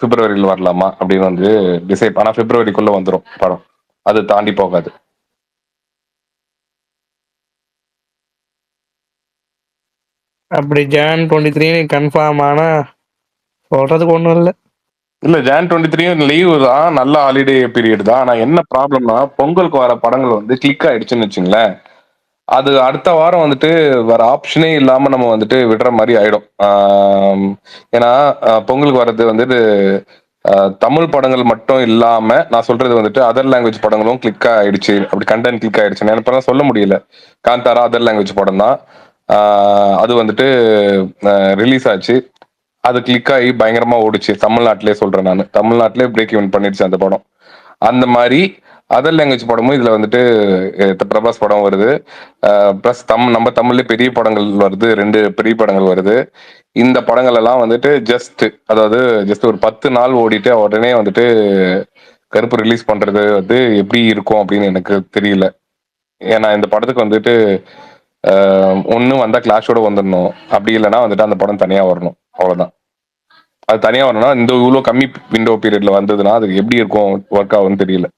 பிப்ரவரியில் வரலாமா அப்படின்னு வந்து டிசைட். ஆனா பிப்ரவரிக்குள்ள வந்துடும் படம், அது தாண்டி போகாது.
அப்படி ஜான் 23 கன்ஃபார்ம் ஆனா சொல்றதுக்கு ஒண்ணும் இல்ல.
இல்ல ஜான் 23 லீவு தான், நல்ல ஹாலிடே பீரியட் தான். ஆனா என்ன ப்ராப்ளம்னா பொங்கலுக்கு வர படங்கள் வந்து கிளிக் ஆயிடுச்சுன்னு வச்சுங்களேன், அது அடுத்த வாரம் வந்துட்டு வேற ஆப்ஷனே இல்லாம நம்ம வந்துட்டு விடுற மாதிரி ஆயிடும். ஏன்னா பொங்கலுக்கு வர்றது வந்துட்டு தமிழ் படங்கள் மட்டும் இல்லாம நான் சொல்றது வந்துட்டு அதர் லாங்குவேஜ் படங்களும் கிளிக் ஆயிடுச்சு. அப்படி கண்டென்ட் கிளிக் ஆயிடுச்சு இப்பதான் சொல்ல முடியல. காந்தாரா அதர் லாங்குவேஜ் படம் தான். அது வந்துட்டு ரிலீஸ் ஆச்சு. அது கிளிக் ஆகி பயங்கரமா ஓடிச்சு. தமிழ்நாட்டிலே சொல்றேன், நான் தமிழ்நாட்டிலே பிரேக் ஈவன் பண்ணிடுச்சு அந்த படம். அந்த மாதிரி அதர் லாங்குவேஜ் படமும் இதுல வந்துட்டு பிரபாஸ் படம் வருது. பிளஸ் நம்ம தமிழ்ல பெரிய படங்கள் வருது, 2 பெரிய படங்கள் வருது. இந்த படங்கள் எல்லாம் வந்துட்டு ஜஸ்ட் ஒரு 10 நாள் ஓடிட்டு உடனே வந்துட்டு கருப்பு ரிலீஸ் பண்றது வந்து எப்படி இருக்கும் அப்படின்னு எனக்கு தெரியல. ஏன்னா இந்த படத்துக்கு வந்துட்டு ஒண்ணு வந்தா கிளாஷோட வந்துடணும், அப்படி இல்லைன்னா வந்துட்டு அந்த படம் தனியா வரணும், அவ்வளவுதான். அது தனியா வரணும்னா இந்த இவ்வளவு கம்மி விண்டோ பீரியட்ல வந்ததுன்னா அது எப்படி இருக்கும், ஒர்க் ஆகும்னு தெரியல.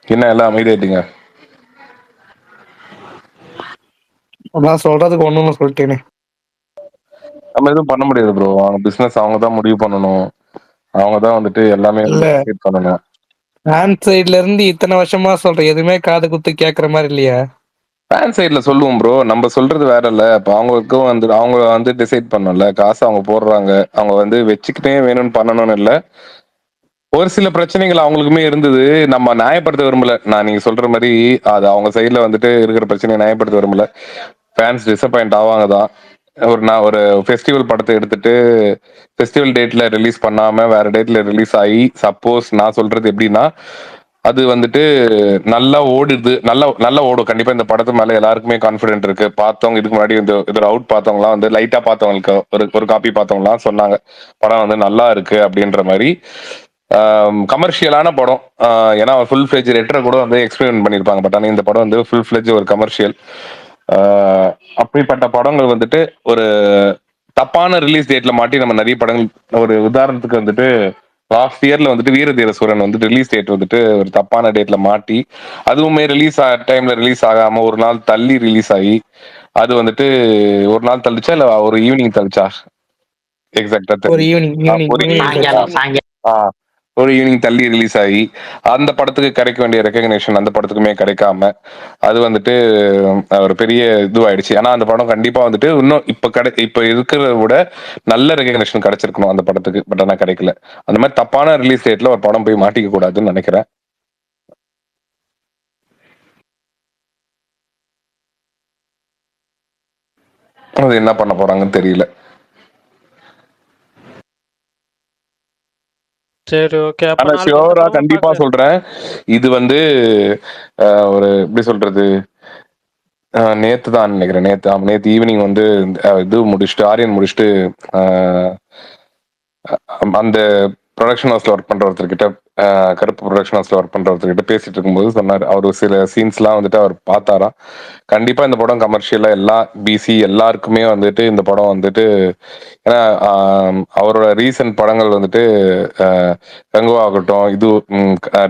என்ன எல்லாம் அமைதியாயிட்டீங்க?
அதான் சொல்றதுக்கு ஒண்ணுன்னு சொல்லிட்டேனே.
நம்ம எதுவும் பண்ண முடியாது ப்ரோ. அவங்க பிசினஸ் அவங்க தான் முடிவு பண்ணணும். அவங்க தான் வந்துட்டு எல்லாமே
இல்ல,
டிசைட் பண்ணணும்.
ஃபேன் சைட்ல இருந்து இத்தனை வருஷமா சொல்ற எதுவுமே காது குத்து கேக்குற மாதிரி இல்லையா?
ஃபேன் சைட்ல சொல்லுவோம் ப்ரோ, நம்ம சொல்றது வேற இல்ல. இப்போ அவங்களுக்கும் வந்து அவங்க வந்து டிசைட் பண்ணல, காசு அவங்க போடுறாங்க, அவங்க வந்து வச்சுக்கிட்டே வேணும்னு பண்ணணும்னு இல்லை. ஒரு சில பிரச்சனைகள் அவங்களுக்குமே இருந்தது. நம்ம நியாயப்படுத்த விரும்பல. நான் நீங்க சொல்ற மாதிரி அது அவங்க சைட்ல வந்துட்டு இருக்கிற பிரச்சனையை நியாயப்படுத்த விரும்பல. ஃபேன்ஸ் டிசப்பாயிண்ட் ஆவாங்க தான். நான் ஒரு ஃபெஸ்டிவல் படத்தை எடுத்துட்டு ஃபெஸ்டிவல் டேட்ல ரிலீஸ் பண்ணாம வேற டேட்ல ரிலீஸ் ஆகி, சப்போஸ் நான் சொல்றது எப்படின்னா, அது வந்துட்டு நல்லா ஓடுது, நல்லா நல்லா ஓடும் கண்டிப்பா. இந்த படத்து மேல எல்லாருக்குமே கான்பிடென்ட் இருக்கு. பார்த்தவங்க இதுக்கு முன்னாடி இந்த இது அவுட் பார்த்தவங்கலாம் வந்து லைட்டா பார்த்தவங்களுக்கு ஒரு காப்பி பார்த்தவங்கலாம் சொன்னாங்க படம் வந்து நல்லா இருக்கு அப்படின்ற மாதிரி. கமர்ஷியலான படம். ஏன்னா ஃபுல் ஃபிளெஜ் ரெட்டரை கூட வந்து எக்ஸ்பெரிமெண்ட் பண்ணியிருப்பாங்க. பட் ஆனால் இந்த படம் வந்து ஃபுல் ஃபிளெஜ் ஒரு கமர்ஷியல். அப்படிப்பட்ட படங்கள் வந்துட்டு ஒரு தப்பான ரிலீஸ் டேட்ல மாட்டி நம்ம நிறைய படங்கள், ஒரு உதாரணத்துக்கு வந்துட்டு லாஸ்ட் இயர்ல வந்துட்டு வீரதீர சூரன் வந்து ரிலீஸ் டேட் வந்துட்டு ஒரு தப்பான டேட்ல மாட்டி, அதுவுமே ரிலீஸ் டைம்ல ரிலீஸ் ஆகாம ஒரு நாள் தள்ளி ரிலீஸ் ஆகி, அது வந்துட்டு ஒரு நாள் தள்ளிச்சா இல்ல ஒரு ஈவினிங் தள்ளிச்சா எக்ஸாக்டா
ஒரு
தெரியல.
ஈவினிங்
ஒரு
ஈவினிங்
சாயங்காலம் சாயங்காலம்
ஒரு ஈவினிங் தள்ளி ரிலீஸ் ஆகி அந்த படத்துக்கு கிடைக்க வேண்டிய ரெக்கக்னேஷன் அந்த படத்துக்குமே கிடைக்காம அது வந்துட்டு ஒரு பெரிய இதுவாயிடுச்சு. ஆனா அந்த படம் கண்டிப்பா வந்துட்டு இன்னும் இப்ப இருக்கிறத விட நல்ல ரெக்கக்னேஷன் கிடைச்சிருக்கணும் அந்த படத்துக்கு. பட் ஆனா கிடைக்கல. அந்த மாதிரி தப்பான ரிலீஸ் டேட்ல ஒரு படம் போய் மாட்டிக்க கூடாதுன்னு நினைக்கிறேன். அது என்ன பண்ண போறாங்கன்னு தெரியல.
சரி, ஓகே. அப்ப
ஆனா
நாளைக்கு அந்த
ஷியோரா
படமும்
கண்டிப்பா
பாக்க.
சொல்றேன், இது வந்து ஒரு எப்படி சொல்றது, நேத்து தான் நினைக்கிறேன். நேத்து ஈவினிங் வந்து இது முடிச்சுட்டு ஆரியன் முடிச்சுட்டு அந்த ப்ரொடக்ஷன் ஹவுஸ்ல ஒர்க் பண்ற ஒருத்தர்கிட்ட, கருப்பு ப்ரொடக்ஷன் ஹவுஸ்ல ஒர்க் பண்ற ஒருத்தர்கிட்ட பேசிட்டு இருக்கும்போது சொன்னார், அவர் சில சீன்ஸ்லாம் வந்துட்டு அவர் பார்த்தாராம். கண்டிப்பா இந்த படம் கமர்ஷியலா எல்லா பிசி எல்லாருக்குமே வந்துட்டு இந்த படம் வந்துட்டு, ஏன்னா அவரோட ரீசன்ட் படங்கள் வந்துட்டு கங்குவா ஆகட்டும்,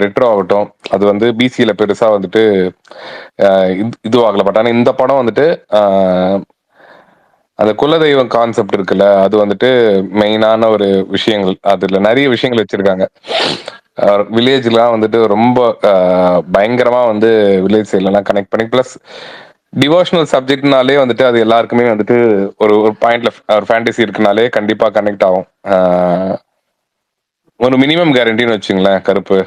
ரெட்ரோ ஆகட்டும், அது வந்து பிசியில பெருசா வந்துட்டு இது ஆகல. பட் ஆனா இந்த படம் வந்துட்டு அந்த குலதெய்வம் கான்செப்ட் இருக்குல்ல, அது வந்துட்டு மெயினான ஒரு விஷயங்கள். அதுல நிறைய விஷயங்கள் வச்சிருக்காங்க. வில்லேஜ்லாம் வந்துட்டு ரொம்ப பயங்கரமா வந்து வில்லேஜ் சைட்லாம் கனெக்ட் பண்ணி, பிளஸ் டிவோஷனல் சப்ஜெக்ட்னாலே வந்துட்டு அது எல்லாருக்குமே வந்துட்டு ஒரு ஒரு பாயிண்ட்ல ஒரு ஃபேண்டசி இருக்குனாலே கண்டிப்பா கனெக்ட் ஆகும். ஒரு மினிமம் கேரண்டின்னு வச்சுங்களேன் கருப்பு.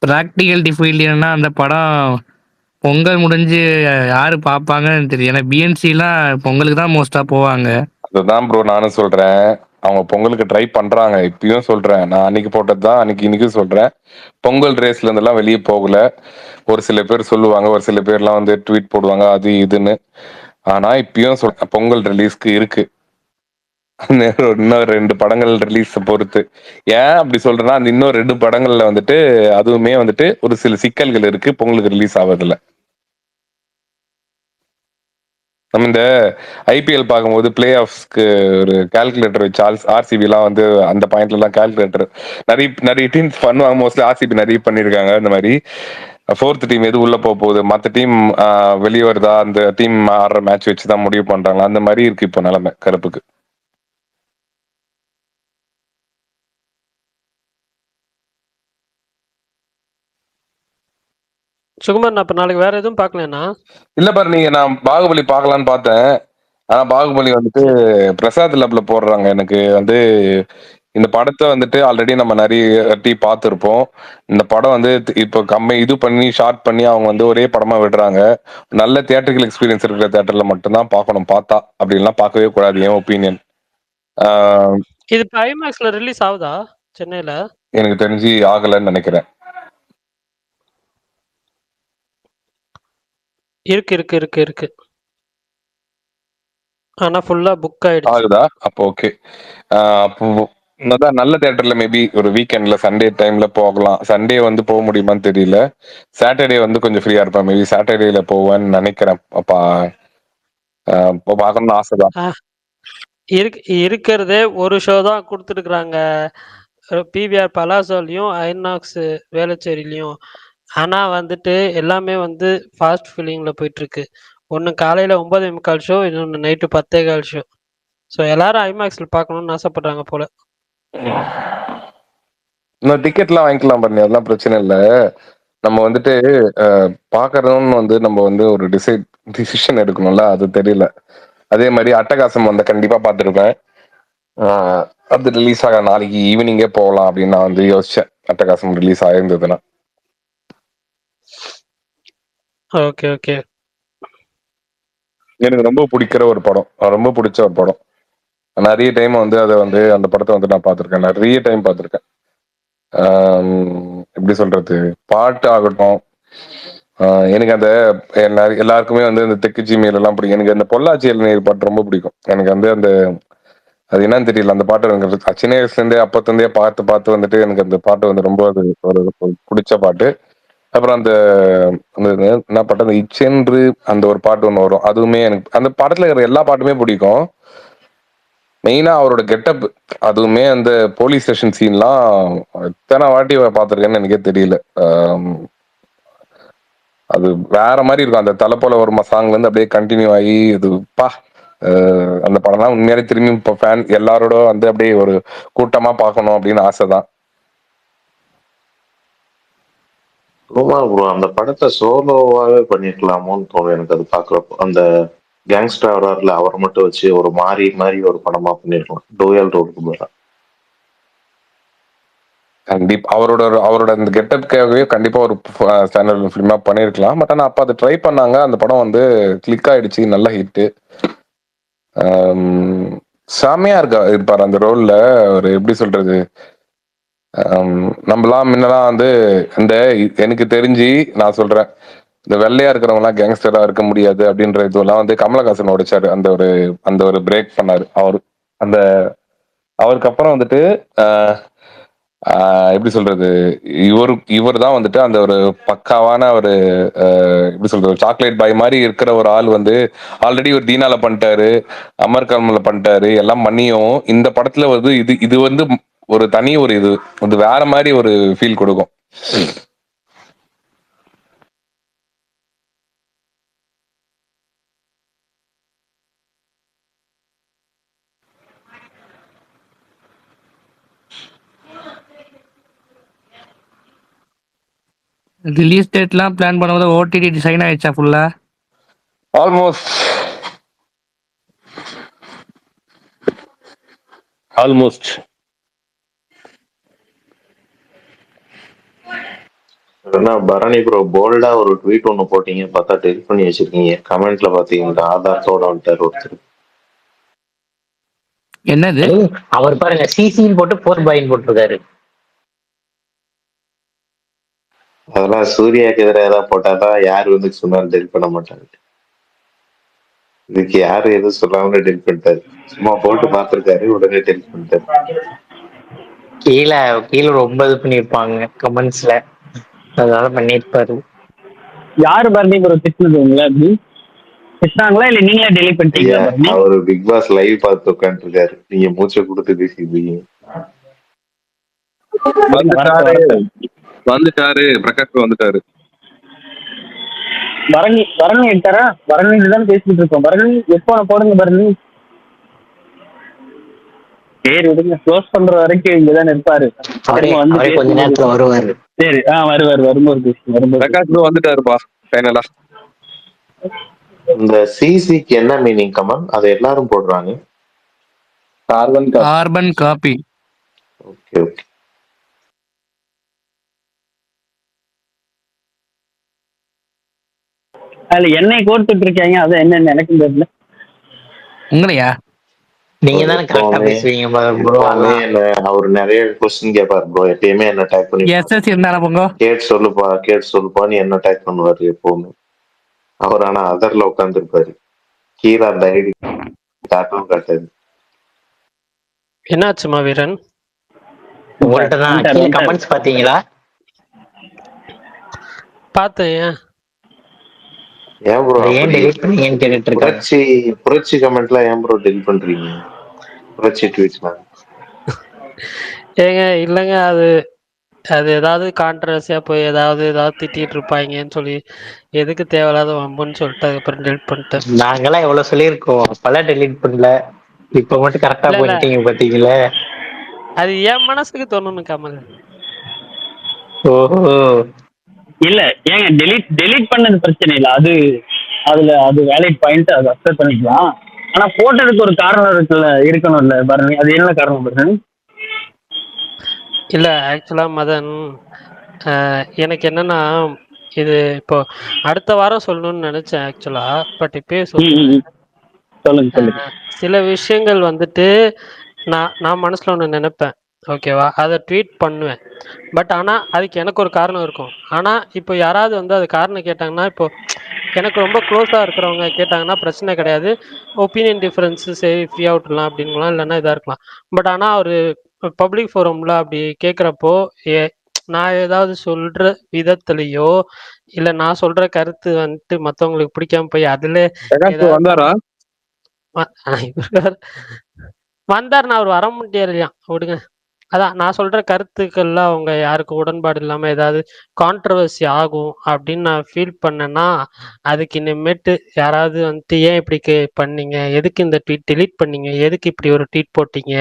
ப்ராக்டிகல் டிஃபீல்டுனா அந்த படம் பொங்கல் முடிஞ்சு யாரு பார்ப்பாங்கன்னு தெரியும். ஏன்னா பிஎன்சிலாம் பொங்கலுக்கு தான் மோஸ்டா போவாங்க.
அதுதான் ப்ரோ நானும் சொல்றேன். அவங்க பொங்கலுக்கு ட்ரை பண்றாங்க. இப்பயும் சொல்றேன். நான் அன்னைக்கு போட்டது தான் இன்னைக்கும் சொல்றேன். பொங்கல் ரேஸ்ல இருந்தெல்லாம் வெளியே போகல. ஒரு சில பேர் சொல்லுவாங்க, ஒரு சில பேர்லாம் வந்து ட்வீட் போடுவாங்க அது இதுன்னு. ஆனா இப்பயும் சொல்றேன், பொங்கல் ரிலீஸ்க்கு இருக்கு. இன்னும் 2 படங்கள் ரிலீஸ் பொறுத்து. ஏன் அப்படி சொல்றேன்னா, அந்த இன்னும் 2 படங்கள்ல வந்துட்டு அதுவுமே வந்துட்டு ஒரு சில சிக்கல்கள் இருக்கு பொங்கலுக்கு ரிலீஸ் ஆவறதுல. நம்ம இந்த ஐபிஎல் பார்க்கும்போது பிளே ஆஃப்ஸ்க்கு ஒரு கால்குலேட்டர் வச்சு ஆர்சிபிலாம் வந்து அந்த பாயிண்ட்லலாம் கால்குலேட்டர் நிறைய நிறைய டீம்ஸ் பண்ணுவாங்க. மோஸ்ட்லி ஆர்சிபி நிறைய பண்ணியிருக்காங்க. இந்த மாதிரி ஃபோர்த் டீம் எது உள்ள போக போகுது, மற்ற டீம் வெளியே வருதா, அந்த டீம் ஆடுற மேட்ச் வச்சு தான் முடிவு பண்றாங்க. அந்த மாதிரி இருக்கு இப்போ நிலைமை கருப்புக்கு.
சுகுமார், அப்ப நாளைக்கு வேற எதுவும் பார்க்கலண்ணா?
இல்ல பாரு, நீங்க நான் பாகுபலி பார்க்கலான்னு பார்த்தேன். ஆனா பாகுபலி வந்துட்டு பிரசாத் லேப்ல போடுறாங்க. எனக்கு வந்து இந்த படத்தை வந்துட்டு ஆல்ரெடி நம்ம நிறைய வாட்டி பார்த்துருப்போம். இந்த படம் வந்து இப்போ இது பண்ணி ஷார்ட் பண்ணி அவங்க வந்து ஒரே படமா விடுறாங்க. நல்ல தியேட்டரிக்கல் எக்ஸ்பீரியன்ஸ் இருக்கிற தியேட்டர்ல மட்டும்தான் பார்க்கணும். பார்த்தா அப்படின்லாம் பார்க்கவே கூடாது, என் ஒப்பீனியன்.
இது இப்ப ஐமேக்ஸ்ல ரிலீஸ் ஆகுதா சென்னையில?
எனக்கு தெரிஞ்சு ஆகலைன்னு நினைக்கிறேன்.
இருக்கு இருக்கு இருக்கு இருக்கு. ஆனா ஃபுல்லா புக் ஆயிடுச்சு.
ஆகுதா? அப்போ ஓகே. அப்போ அதான் நல்ல தியேட்டர்ல மேபி ஒரு வீக்கெண்ட்ல சண்டே டைம்ல போகலாம். சண்டே வந்து போக முடியுமான்னு தெரியல. சாட்டர்டே வந்து கொஞ்சம் ஃப்ரீயா இருப்பேன். மேபி சாட்டர்டேல போவேன்னு நினைக்கிறேன். அப்ப இப்போ பார்க்கணும்னு ஆசைதான்.
ஆ, இருக்கிறதே ஒரு ஷோ தான் கொடுத்துருக்குறாங்க. பிவிஆர் பலாசோலையும் ஐநாக்ஸ் வேளச்சேரிலையும். ஆனா வந்துட்டு எல்லாமே வந்து ஃபாஸ்ட் ஃபில்லிங்ல போயிட்டு இருக்கு. ஒன்று காலையில 9:45 ஷோ, இன்னொன்று நைட்டு 10:15 ஷோ. ஸோ எல்லாரும் ஐமேக்ஸ்ல பார்க்கணும்னு ஆசைப்படுறாங்க போல.
இன்னும் டிக்கெட்லாம் வாங்கிக்கலாம் பண்ணி, அதெல்லாம் பிரச்சனை இல்லை. நம்ம வந்துட்டு பார்க்கறதுன்னு வந்து நம்ம வந்து ஒரு டிசிஷன் எடுக்கணும்ல, அது தெரியல. அதே மாதிரி அட்டகாசம் வந்து கண்டிப்பா பார்த்துருப்பேன். அது ரிலீஸ் ஆக நாளைக்கு ஈவினிங்கே போகலாம் அப்படின்னு நான் வந்து யோசிச்சேன். அட்டகாசம் ரிலீஸ் ஆயிருந்ததுன்னா.
Okay okay.
எனக்கு ரொம்ப பிடிக்கிற ஒரு படம், ரொம்ப பிடிச்ச ஒரு படம். நிறைய டைம் வந்து அதை வந்து அந்த படத்தை வந்து நான் பார்த்துருக்கேன். நிறைய டைம் பார்த்துருக்கேன். எப்படி சொல்றது, பாட்டு ஆகட்டும். எனக்கு அந்த எல்லாருக்குமே வந்து இந்த தெக்கு ஜிமெயில் எல்லாம் பிடிக்கும். எனக்கு அந்த பொள்ளாச்சி இளநீர் பாட்டு ரொம்ப பிடிக்கும். எனக்கு வந்து அந்த அது என்னன்னு தெரியல, அந்த பாட்டு எனக்கு சின்ன வயசுல இருந்தே அப்பத்திருந்தே பார்த்து பார்த்து வந்துட்டு எனக்கு அந்த பாட்டு வந்து ரொம்ப அது ஒரு பிடிச்ச பாட்டு. அப்புறம் அந்த அந்த என்ன பாட்டு, அந்த இச்சென்று அந்த ஒரு பாட்டு ஒன்று வரும். அதுவுமே எனக்கு அந்த படத்துல இருக்கிற எல்லா பாட்டுமே பிடிக்கும். மெயினா அவரோட கெட்டப், அதுவுமே அந்த போலீஸ் ஸ்டேஷன் சீன்லாம் எத்தனை வாட்டி பார்த்துருக்கேன்னு எனக்கே தெரியல. அது வேற மாதிரி இருக்கும். அந்த தலை போல ஒரு சாங்ல இருந்து அப்படியே கண்டினியூ ஆகி இது பா அந்த படம்லாம் உண்மையாலே திரும்பி இப்போ ஃபேன் எல்லாரோட வந்து அப்படியே ஒரு கூட்டமா பார்க்கணும் அப்படின்னு ஆசைதான்.
ஆமா ப்ரோ, அந்த படத்தை சோலோவாவே பண்ணிருக்கலாமோன்னு தோணும் எனக்கு அது பாக்குறப்போ. அந்த கேங்ஸ்டர் வர்றாருல, அவரை மட்டும் வச்சு ஒரு மாறி மாதிரி ஒரு படமா பண்ணிருக்கலாம், டூயல் ரோலுக்கு பதிலா.
கண்டிப்பா அவரோட அந்த கெட்டப்காகவே கண்டிப்பா ஒரு ஸ்டாண்டர்ட் ஃபிலிமா பண்ணிருக்கலாம். பட் ஆனா அப்ப அதை ட்ரை பண்ணாங்க. அந்த படம் வந்து கிளிக் ஆயிடுச்சு, நல்ல ஹிட். செமையா இருப்பாரு அந்த ரோல்ல. ஒரு எப்படி சொல்றது, நம்மலாம் முன்னெல்லாம் வந்து இந்த எனக்கு தெரிஞ்சு நான் சொல்றேன், இந்த வெள்ளையா இருக்கிறவங்க எல்லாம் கேங்ஸ்டரா இருக்க முடியாது அப்படின்ற இதெல்லாம் வந்து கமலஹாசன் உடைச்சாரு. அந்த ஒரு பிரேக் பண்ணாரு அவரு. அந்த அவருக்கு அப்புறம் வந்துட்டு எப்படி சொல்றது, இவர் தான் வந்துட்டு அந்த ஒரு பக்காவான ஒரு எப்படி சொல்றது, சாக்லேட் பாய் மாதிரி இருக்கிற ஒரு ஆள் வந்து ஆல்ரெடி ஒரு தீனால பண்ணிட்டாரு, அமர் கல்மல பண்ணிட்டாரு, எல்லாம் பண்ணியும் இந்த படத்துல வந்து இது இது வந்து ஒரு தனி ஒரு இது வந்து வேற மாதிரி ஒரு ஃபீல் கொடுக்கும்.
ரிலீஸ் டேட்லாம் பிளான் பண்ணும்போது ஓடிடி டிசைன் ஆயிடுச்சா ஃபுல்லா?
Almost almost.
என்ன பரணி ப்ரோ போல்டா ஒரு ட்வீட் ஒன்று போட்டீங்க, பார்த்தா டெலிட் பண்ணி வச்சிருக்கீங்க. கமெண்ட்ல பாத்தீங்கன்னா ஆதாரத்தோட வந்துட்டார் ஒருத்தர்.
என்னது?
அவர் பாருங்க சிசின்னு போட்டு 4 போட்டிருக்காரு.
அதெல்லாம் சூர்யாக்கு எதிராக ஏதாவது போட்டாதான் யாரு வந்து சொன்னாலும் டெலிட் பண்ண மாட்டாங்க. இதுக்கு யாரு எதுவும் சொல்லாமலே டெலிட் பண்ணிட்டாரு. சும்மா போட்டு பார்த்திருக்காரு, உடனே டெலிட் பண்ணிட்டாரு.
கீழே கீழே ரொம்ப இது பண்ணிருப்பாங்க கமெண்ட்ஸ்ல, அதனால பண்ணிருப்பாரு.
யாரு பரணி ப்ரோ திட்டுனது உங்களை? அப்படி திட்டாங்களா இல்ல நீங்களே டெலிட் பண்ணிட்டீங்களா
ஐயா
பரணி?
அவரு பிக் பாஸ் லைவ் பார்த்து உட்காந்துருக்காரு, நீங்க மூச்சை கொடுத்து பேசிருக்கீங்க.
வந்துட்டாரு வந்துட்டாரு பிரகாஷ் வந்துட்டாரு.
பரணி எடுத்தாரா? பரணி தான் பேசிட்டு இருக்கோம். பரணி எப்போ போடுங்க பரணி. சரி விடுங்க, க்ளோஸ் பண்ற வரைக்கும் இங்கதான் இருப்பாரு.
அவரே கொஞ்ச நேரத்துல வருவாரு.
சரி வருவாரு, வரும்போது வரும்போது.
பிரகாஷ் ப்ரோ வந்துட்டாருப்பா ஃபைனலா.
இந்த சிசிக்கு என்ன மீனிங் கமன்? அதை எல்லாரும் போடுறாங்க.
Carbon copy.
Okay okay.
அதுல என்னை கோர்த்துட்டு இருக்காங்க, அது என்னன்னு எனக்கு தெரியல.
உங்களையா?
நீங்க தானே கரெக்டா பேசுவீங்க ப்ரோ.
அவர் நிறைய கொஸ்டின் கேட்பாரு ப்ரோ, எப்பயுமே என்ன டைப் பண்ணி
எஸ்எஸ் இருந்தாலும் போங்க.
கேட் சொல்லுப்பான்னு என்ன டைப் பண்ணுவாரு எப்பவுமே. அவர் ஆனா அதர்ல உட்காந்துருப்பாரு, கீழே அந்த ஐடி காட்டும் காட்டாது.
என்னாச்சுமா வீரன்?
உங்கள்ட்ட தான் கமெண்ட்ஸ் பாத்தீங்களா?
பார்த்தேன்.
ஏன் ப்ரோ
ஏன் டெலிட் பண்ணீங்கன்னு கேட்டுட்டு இருக்காங்க.
புரட்சி கமெண்ட்லாம் ஏன் ப்ரோ டெலிட் பண்றீங்க? புரட்சி ட்வீட்ஸ்லாம்
ஏங்க இல்லைங்க, அது ஏதாவது கான்ட்ரவர்சியா போய் ஏதாவது திட்டிட்டு இருப்பாங்கன்னு சொல்லி எதுக்கு தேவையில்லாத வம்புன்னு சொல்லிட்டு அதுக்கப்புறம் டெலிட் பண்ணிட்டேன்.
நாங்கெல்லாம் எவ்வளவு சொல்லியிருக்கோம், அப்பெல்லாம் டெலிட் பண்ணல. இப்ப மட்டும் கரெக்டா
இல்ல, இல்ல.
பண்ணிட்டீங்க பாத்தீங்களா?
அது என் மனசுக்கு தோணணும் கமல்.
ஓஹோ.
இல்ல ஏங்க டெலிட் பண்ணது பிரச்சனை இல்ல, அது வேலிட் பாயிண்ட், அது அக்செப்ட் பண்ணிக்கலாம். ஆனா போட்டதுக்கு ஒரு காரணம் இருக்கணும்ல பரணி, அது என்ன காரணம் பரணி?
இல்ல ஆக்சுவலா மதன், எனக்கு என்னன்னா இது இப்போ அடுத்த வாரம் சொல்லணும்னு நினைச்சேன் ஆக்சுவலா, பட் இப்பயே சொல்லிடுறேன்.
சொல்லுங்க.
சில விஷயங்கள் வந்துட்டு நான் மனசுல ஒன்று நினைப்பேன், ஓகேவா, அதை ட்வீட் பண்ணுவேன். பட் ஆனால் அதுக்கு எனக்கு ஒரு காரணம் இருக்கும். ஆனால் இப்போ யாராவது வந்து அது காரணம் கேட்டாங்கன்னா, இப்போ எனக்கு ரொம்ப க்ளோஸாக இருக்கிறவங்க கேட்டாங்கன்னா பிரச்சனை கிடையாது, ஒப்பீனியன் டிஃப்ரென்ஸு சரி ஃப்ரீயாக விட்டுலாம் அப்படின்லாம், இல்லைன்னா இதாக இருக்கலாம். பட் ஆனால் ஒரு பப்ளிக் ஃபோரமில் அப்படி கேட்குறப்போ நான் ஏதாவது சொல்கிற விதத்துலேயோ இல்லை நான் சொல்கிற கருத்து வந்துட்டு மற்றவங்களுக்கு பிடிக்காம போய் அதில்
வந்தாரா?
வந்தார், அவர் வர முடியலையா விடுங்க. அதான் நான் சொல்ற கருத்துக்கள்ல அவங்க யாருக்கும் உடன்பாடு இல்லாம ஏதாவது கான்ட்ரவர்சி ஆகும் அப்படின்னு நான் ஃபீல் பண்ணேன்னா, அதுக்கு இனிமேட்டு யாராவது வந்துட்டு ஏன் இப்படி பண்ணீங்க, எதுக்கு இந்த ட்வீட் டெலீட் பண்ணீங்க, எதுக்கு இப்படி ஒரு ட்வீட் போட்டீங்க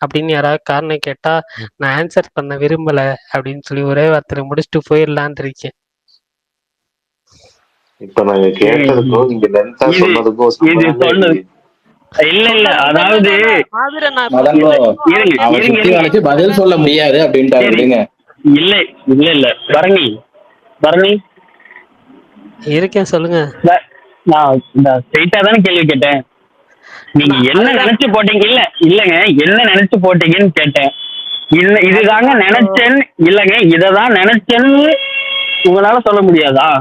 அப்படின்னு யாராவது காரணம் கேட்டா நான் ஆன்சர் பண்ண விரும்பல அப்படின்னு சொல்லி ஒரே வார்த்தையில முடிச்சுட்டு போயிடலான் இருக்கேன்.
இப்ப நாங்க கேட்டதுக்கும் நீங்க லென்த்தா சொன்னதுக்கும்
இல்ல அதாவது
பதில் சொல்ல முடியாது அப்படின்ட்டு.
இல்ல பரணி
இருக்கேன், சொல்லுங்க.
நான் ஸ்ட்ரைட்டா தானே கேள்வி கேட்டேன். நீங்க என்ன நினைச்சு போட்டீங்க? இல்லங்க என்ன நினைச்சு போட்டீங்கன்னு கேட்டேன். இதுதாங்க நினைச்சேன்னு, இல்லங்க இததான் நினைச்சேன்னு உங்களால சொல்ல முடியாதா?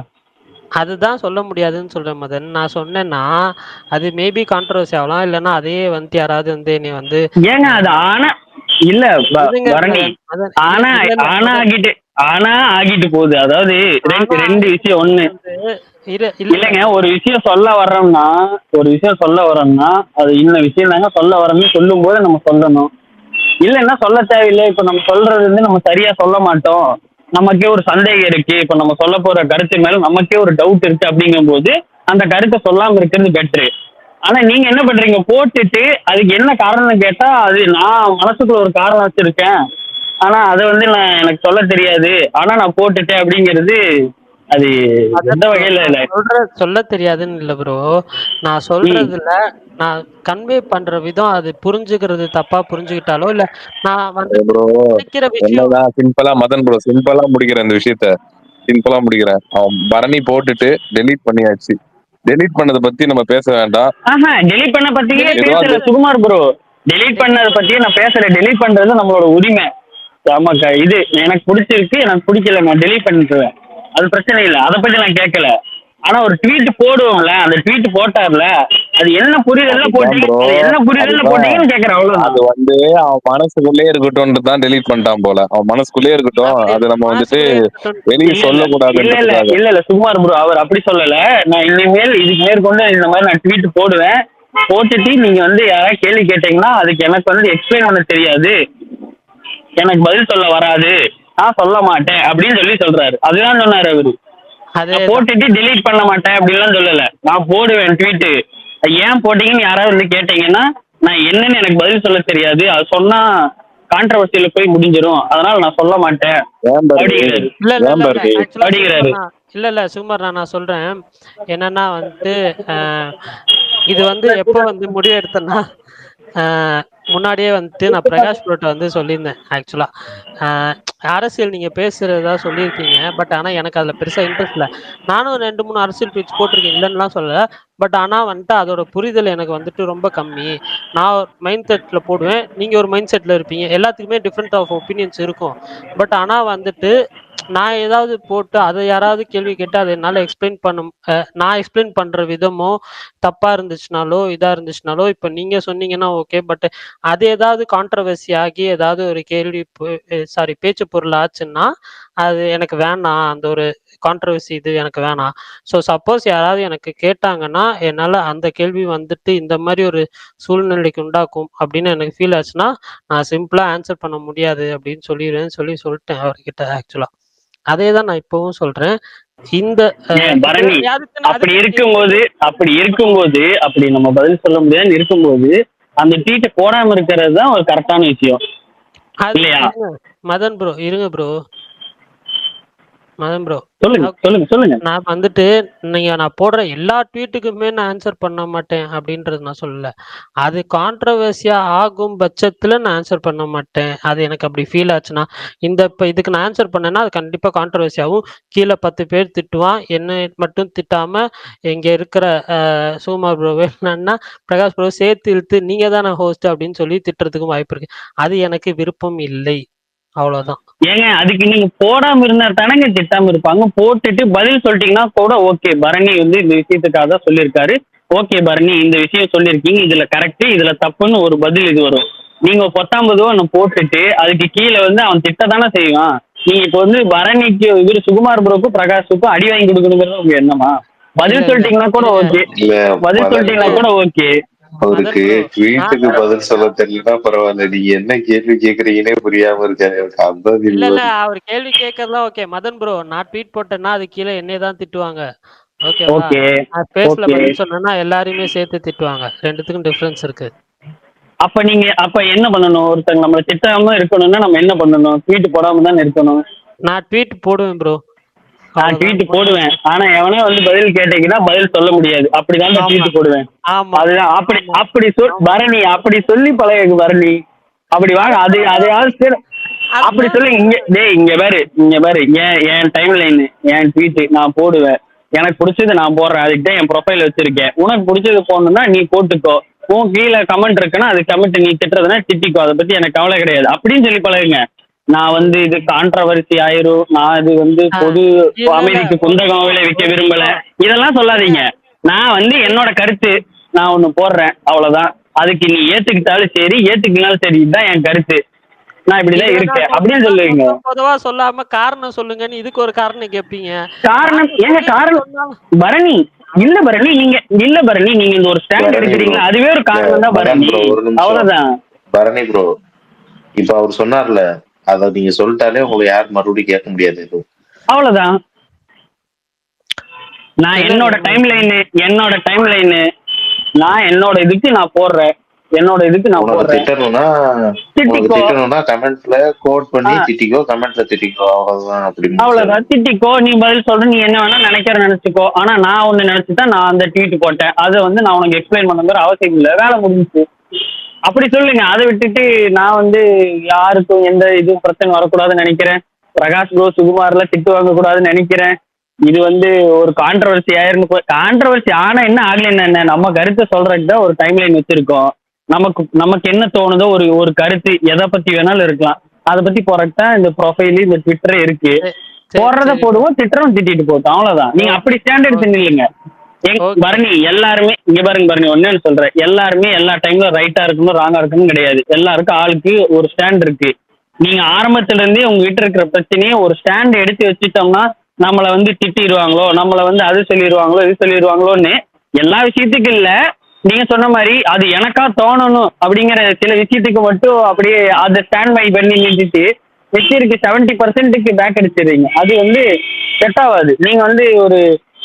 அதுதான் சொல்ல முடியாதுன்னு சொல்றேன் மதன். நான் சொன்னேன்னா அது மேபி கான்ட்ரவர்சி ஆகலாம், இல்லைன்னா அதே வந்து யாராவது வந்து என்னை வந்து
ஏங்க அது ஆனா இல்ல பரணி, ஆனா ஆகிட்டு போகுது. அதாவது ரெண்டு விஷயம். ஒண்ணு இல்லைங்க, ஒரு விஷயம் சொல்ல வர்றோம்னா அது இன்ன விஷயம் தாங்க சொல்ல வரோம்னு சொல்லும் போது நம்ம சொல்லணும், இல்லைன்னா சொல்ல தேவையில்லை. இப்ப நம்ம சொல்றது வந்து நம்ம சரியா சொல்ல மாட்டோம், நமக்கே ஒரு சந்தேகம் இருக்கு, இப்ப நம்ம சொல்ல போற கருத்து மேல நமக்கே ஒரு டவுட் இருக்கு, அப்படிங்கும் போது அந்த கருத்தை சொல்லாம இருக்கிறது பெட்ரு. ஆனா நீங்க என்ன பண்றீங்க, போட்டுட்டு அதுக்கு என்ன காரணம் கேட்டா அது நான் மனசுக்குள்ள ஒரு காரணம் வச்சிருக்கேன், ஆனா அதை வந்து எனக்கு சொல்ல தெரியாது, ஆனா நான் போட்டுட்டேன் அப்படிங்கிறது அது
அதான்
எந்த
ப்ரோ
வகையில
நான்
இல்ல.
சொல்ல தெரியாதுன்னு இல்லை ப்ரோ. நான்
ம்.
சொல்றதுல நான் கன்வே பண்ற விதம் அது புரிஞ்சுக்கிறது தப்பா புரிஞ்சுக்கிட்டாலோ இல்ல நான் வந்து
ப்ரோ
நினைக்கிற விஷயம்.
என்னதான் சிம்பிளா மதன் ப்ரோ சிம்பிளா முடிக்கிறேன் இந்த விஷயத்த. சிம்பிளா முடிக்கிறேன். அவன் பரணி போட்டுட்டு டெலீட் பண்ணியாச்சு. டெலீட் பண்ணதை பத்தி நம்ம பேச வேண்டாம்.
ஆஹா, டெலீட் பண்ண பத்தியே
delete
ஏதோ
பேசல
அது
சுகுமார் ப்ரோ. டெலீட்
delete
பண்ணதை பத்தியே நான் பேசல. டெலீட் பண்றது நம்மளோட உரிமை. ஆமாக்கா, இது எனக்கு பிடிச்சிருக்கு, எனக்கு பிடிக்கல, நான் டெலீட் பண்ணிக்குவேன். அது பிரச்சனை இல்லை, அதை பத்தி நான் கேட்கல. ஆனா ஒரு ட்வீட் போடுவோம்ல, அந்த ட்வீட் போட்டார்ல, அது என்ன புரிதல்ல
அதுதான்
போட்டீங்க,
ப்ரோ.
அது என்ன புரிதல்ல
அதுதான்
போட்டீங்கன்னு கேட்கறேன், அவ்வளவுதான்.
அது வந்து அவன் மனசுக்குள்ளே இருக்கட்டும்னு தான் டெலீட் பண்ணிட்டான் போல. அவன் மனசுக்குள்ளே இருக்கட்டும்,
அப்படி
அது நம்ம வந்துட்டு
மனசுக்குள்ளே இருக்கட்டும்.
வெளியே
இல்ல இல்ல இல்ல இல்ல
சொல்லக்கூடாதுன்றதுக்காக.
இல்ல இல்ல சுகுமார் ப்ரோ அவர் அப்படி சொல்லல. நான் இனிமேல் இதுக்கு மேற்கொண்டு இந்த மாதிரி நான் ட்வீட் போடுவேன். போட்டுட்டு நீங்க வந்து யாராவது கேள்வி கேட்டீங்கன்னா அதுக்கு எனக்கு வந்து எக்ஸ்பிளைன் பண்ண தெரியாது, எனக்கு பதில் சொல்ல வராது, நான் சொல்ல மாட்டேன் அப்படின்னு சொல்றாரு. அதுதான் சொன்னாரு அவரு. நான்
அதேதான்.
போட்டுட்டு delete பண்ண மாட்டேன் அப்படின்லாம் சொல்லல. நான் போடுவேன் ட்வீட்டு. ஏன் போட்டீங்கன்னு யாராவது வந்து கேட்டீங்கன்னா நான் என்னன்னு எனக்கு பதில் சொல்ல தெரியாது, அது சொன்னா கான்ட்ரவர்சியில போய் முடிஞ்சிடும், அதனால நான் சொல்ல மாட்டேன்
ஏன் பாரு
அப்படிங்கிறாரு.
இல்ல இல்ல
ஏன்
இல்ல இல்ல
பாரு
ஆக்சுவலா
அப்படிங்கிறாரு.
இல்ல சுகுமார் நான் சொல்றேன். என்னன்னா வந்துட்டு இது வந்து எப்போ வந்து முடிவெடுத்தேன்னா முன்னாடியே வந்துட்டு நான் பிரகாஷ் ப்ரோட்ட வந்து சொல்லியிருந்தேன் ஆக்சுவலா. அரசியல் நீங்க பேசுறதா சொல்லியிருக்கீங்க, பட் ஆனா எனக்கு அதுல பெருசா இன்ட்ரெஸ்ட் இல்லை. நானும் 2 3 அரசியல் ட்வீட்ஸ் போட்டிருக்கேன், இல்லைன்னுலாம் சொல்லல. பட் ஆனா வந்துட்டு அதோட புரிதல் எனக்கு வந்துட்டு ரொம்ப கம்மி. நான் ஒரு மைண்ட் செட்ல போடுவேன், நீங்க ஒரு மைண்ட் செட்ல இருப்பீங்க, எல்லாத்துக்குமே டிஃப்ரெண்ட் ஆஃப் ஒப்பீனியன்ஸ் இருக்கும். பட் ஆனா வந்துட்டு நான் ஏதாவது போட்டு அதை யாராவது கேள்வி கேட்டு அதை என்னால் எக்ஸ்பிளைன் பண்ண நான் எக்ஸ்பிளைன் பண்ற விதமோ தப்பா இருந்துச்சுனாலோ இதா இருந்துச்சுனாலோ இப்போ நீங்க சொன்னீங்கன்னா ஓகே. பட் அது ஏதாவது கான்ட்ரவர்சி ஆகி ஏதாவது ஒரு கேள்வி சாரி பேச்சு பொருள் ஆச்சுன்னா அது எனக்கு வேணாம். அந்த ஒரு கான்ட்ரவர்சி இது எனக்கு வேணாம். ஸோ சப்போஸ் யாராவது எனக்கு கேட்டாங்கன்னா என்னால் அந்த கேள்வி வந்துட்டு இந்த மாதிரி ஒரு சூழ்நிலைக்கு உண்டாக்கும் அப்படின்னு எனக்கு ஃபீல் ஆச்சுன்னா நான் சிம்பிளா ஆன்சர் பண்ண முடியாது அப்படின்னு சொல்லிட்டேன் அவர்கிட்ட ஆக்சுவலா. அதே தான் நான் இப்பவும் சொல்றேன். இந்த
பரணி,
அதுக்குன்னு
அப்படி
அதுக்குன்னு
இருக்கும்போது அப்படி நம்ம பதில் சொல்ல முடியாதுன்னு இருக்கும்போது அந்த ட்வீட்டை போடாம இருக்கிறது தான் ஒரு கரெக்டான விஷயம்
அது
இல்லையா?
இருங்க மதன் ப்ரோ, இருங்க ப்ரோ. மதன் ப்ரோ,
சொல்லுங்க சொல்லுங்க சொல்லுங்க.
நான் வந்துட்டு நான் போடுற எல்லா ட்வீட்டுக்குமே நான் ஆன்சர் பண்ண மாட்டேன் அப்படின்றது நான் சொல்லல. அது கான்ட்ரவர்சியா ஆகும் பட்சத்துல நான் ஆன்சர் பண்ண மாட்டேன். அது எனக்கு அப்படி ஃபீல் ஆச்சுன்னா இப்போ இதுக்கு நான் ஆன்சர் பண்ணேன்னா அது கண்டிப்பா கான்ட்ரவர்சி ஆகும். கீழே 10 பேர் திட்டுவான், என்னை மட்டும் திட்டாம இங்க இருக்கிற சுகுமார் ப்ரோ என்னன்னா பிரகாஷ் ப்ரோ சேர்த்து இழுத்து நீங்க தானே ஹோஸ்ட் அப்படின்னு சொல்லி திட்டுறதுக்கும் வாய்ப்பு இருக்கு. அது எனக்கு விருப்பம் இல்லை, அவ்வளவுதான்.
ஏங்க அதுக்கு நீங்க போடாம இருந்தா தானங்க திட்டாம இருப்பாங்க. போட்டுட்டு பதில் சொல்லிட்டீங்கன்னா கூட ஓகே, பரணி வந்து இந்த விஷயத்துக்காக தான் சொல்லியிருக்காரு, ஓகே பரணி இந்த விஷயம் சொல்லியிருக்கீங்க, இதுல கரெக்ட் இதுல தப்புன்னு ஒரு பதில் இது வரும். நீங்க 19 ஒன்று போட்டுட்டு அதுக்கு கீழே வந்து அவன் திட்ட தானே செய்வான். நீங்க இப்போ வந்து பரணிக்கு இவரு சுகுமார் ப்ரோக்கும் பிரகாஷுக்கும் அடி வாங்கி கொடுக்கணுங்கிறது உங்க எண்ணமா?
இல்ல
பதில்
இல்ல
சொல்லிட்டீங்கன்னா கூட
இருங்க.
ஓகே,
இல்ல
பதில்
மதன்
சொல்லிட்டீங்கன்னா
ப்ரோ,
கூட ஓகே.
அவருக்கு
மதன் ப்ரோ, நான்
ட்வீட்டுக்கு பதில் சொல்ல தெரியலன்னா பரவாயில்ல, நீங்க என்ன கேள்வி கேக்குறீங்கன்னே புரியாம இருக்காரு எனக்கு, அதான்
இல்ல
கேள்வி
இல்ல
வருது.
அவர் கேள்வி கேட்கறதுலாம் ஓகே. மதன் ப்ரோ, நான் ட்வீட் போட்டேன்னா அது கீழே என்னைய தான் திட்டுவாங்க. ஓகேவா?
ஓகே
நான் ஸ்பேஸ்ல
ஓகே.
பதில் சொன்னேன்னா எல்லாரையுமே சேர்த்து திட்டுவாங்க. ரெண்டுத்துக்கும் டிஃபரன்ஸ் இருக்கு.
அப்ப நீங்க அப்ப என்ன பண்ணணும்? ஒருத்தங்க நம்மள திட்டாம இருக்கணும்னா நம்ம என்ன பண்ணணும்? ட்வீட் போடாம தானே இருக்கணும்.
நான் ட்வீட் போடுவேன் ப்ரோ,
நான்
அவ்வளவுதான்.
ட்வீட் போடுவேன், ஆனா எவனோ வந்து பதில் கேட்டீங்கன்னா பதில் சொல்ல முடியாது, அப்படிதான்
ஆமா
ட்வீட் போடுவேன்.
ஆமா
அதுதான் அப்படி
ஆமா
அப்படி சொல்
ஆமா.
பரணி, அப்படி சொல்லி பழகு பரணி. அப்படி வாங்க அது அதையாவது அப்படி
அதுதான்
சொல்லி இங்க டேய் இங்க பாரு என் டைம் லைன், என் ட்வீட் நான் போடுவேன், எனக்கு பிடிச்சது நான் போடுறேன், அதுக்கு தான் என் ப்ரொஃபைல் வச்சிருக்கேன். உனக்கு பிடிச்சது போடணும்னா நீ போட்டுக்கோ, உன் கீழே கமெண்ட் இருக்குன்னா அது கமெண்ட் நீ திட்டுறதுனா திட்டிக்கோ, அதை பத்தி எனக்கு கவலை கிடையாது அப்படின்னு சொல்லி பழகுங்க. நான் வந்து இது கான்ட்ரவர்சி ஆயிரும், நான் இது வந்து பொது
இல்ல இல்ல
அமைதிக்கு குந்தகம் விளைவிக்க விரும்பல, இதெல்லாம் சொல்லாதீங்க. நான் வந்து என்னோட கருத்து நான் ஒண்ணு போடுறேன், அவ்வளவுதான். அதுக்கு நீ ஏத்துக்கிட்டாலும் சரி ஏத்துக்கினாலும் சரி, இதுதான் என் கருத்து, நான் இப்படிதான் இருக்கேன் அப்படின்னு சொல்லுவீங்க.
பொதுவா சொல்லாம காரணம் சொல்லுங்கன்னு இதுக்கு ஒரு காரணம் கேட்பீங்க.
காரணம்
காரணம்
ஏங்க?
சொல்லிட்டு
காரணம்
சொன்னாலும்
பரணி, இல்ல பரணி நீங்க இல்ல பரணி நீங்க இந்த ஒரு ஸ்டாண்ட்
பரணி ப்ரோ,
எடுக்கிறீங்களா, அதுவே ஒரு
இல்ல
காரணம் தான்
மதன்
பரணி.
ப்ரோ ஒரு நிமிஷம்.
அவ்வளவுதான்.
பரணி ப்ரோ, இப்ப அவர் சொன்னார்ல, அத நீங்க சொல்லிட்டாலே உங்களை யார் மறுபடியும் கேட்க முடியாது எதுவும்.
அவ்வளவுதான். நான்
என்ன
என்னோட டைம் லைனு நான் என்னோட இதுக்கு நான் போடுறேன், என்னோட இதுக்கு நான்
உனக்கு
போடுறேன்.
திட்டணும்னா
திட்டிக்கோ
திட்டணும்னா கமெண்ட்ல கோட் பண்ணி திட்டிக்கோ, கமெண்ட்ல திட்டிக்கோ, அவ்வளவுதான் அப்படின்னு.
அவ்வளவுதான். திட்டிக்கோ, நீ பதில் சொல்ற, நீ என்ன வேணா நினைச்சுக்கோ. ஆனா நான் ஒண்ணு நினைச்சுதான் நான் அந்த ட்வீட் போட்டேன். அதை வந்து நான் உனக்கு எக்ஸ்பிளைன் பண்ணுங்கிற அவசியம் இல்லை, வேலை முடிஞ்சுச்சு. அப்படி சொல்லுங்க. அதை விட்டுட்டு நான் வந்து யாருக்கும் எந்த இதுவும் பிரச்சனை வரக்கூடாதுன்னு நினைக்கிறேன். பிரகாஷ் ப்ரோ சுகுமார்ல திட்டு வாங்க கூடாதுன்னு நினைக்கிறேன். இது வந்து ஒரு கான்ட்ரவர்சி ஆயிருந்து கான்ட்ரவர்சி ஆனா என்ன ஆகல என்ன, நம்ம கருத்தை சொல்றதுக்கு தான் ஒரு டைம் லைன் வச்சிருக்கோம். நமக்கு என்ன தோணுதோ ஒரு கருத்து எதை பத்தி வேணாலும் இருக்கலாம், அதை பத்தி போறதுக்கு தான் இந்த ப்ரொஃபைல் இந்த ட்விட்டரே இருக்கு. போடுறத போடுவோம், திட்டுறோம், திட்டிட்டு போட்டோம், அவ்வளவுதான். நீங்க அப்படி ஸ்டாண்டர்ட் நில்லுங்க. பரணி எல்லாருமே இங்க பாருங்க, பரணி ஒன்னு சொல்றேன், எல்லாருமே எல்லா டைம்ல ரைட்டா இருக்கணும் ராங்கா இருக்கணும் கிடையாது. எல்லாருக்கும் ஆளுக்கு ஒரு ஸ்டாண்ட் இருக்கு. நீங்க ஆரம்பத்துல இருந்தே உங்ககிட்ட இருக்கிற பிரச்சனையை ஒரு ஸ்டாண்ட் எடுத்து வச்சுட்டோம்னா நம்மளை வந்து திட்டிடுவாங்களோ, நம்மளை வந்து அது சொல்லிடுவாங்களோ இது சொல்லிடுவாங்களோன்னு எல்லா விஷயத்துக்கும் இல்ல, நீங்க சொன்ன மாதிரி அது எனக்கா தோணணும் அப்படிங்கிற சில விஷயத்துக்கு மட்டும் அப்படியே அதை ஸ்டாண்ட் பை பண்ணி நிறுத்திட்டு மிச்சருக்கு 70% பேக் அடிச்சிடுறீங்க. அது வந்து செட் ஆகாது. நீங்க வந்து ஒரு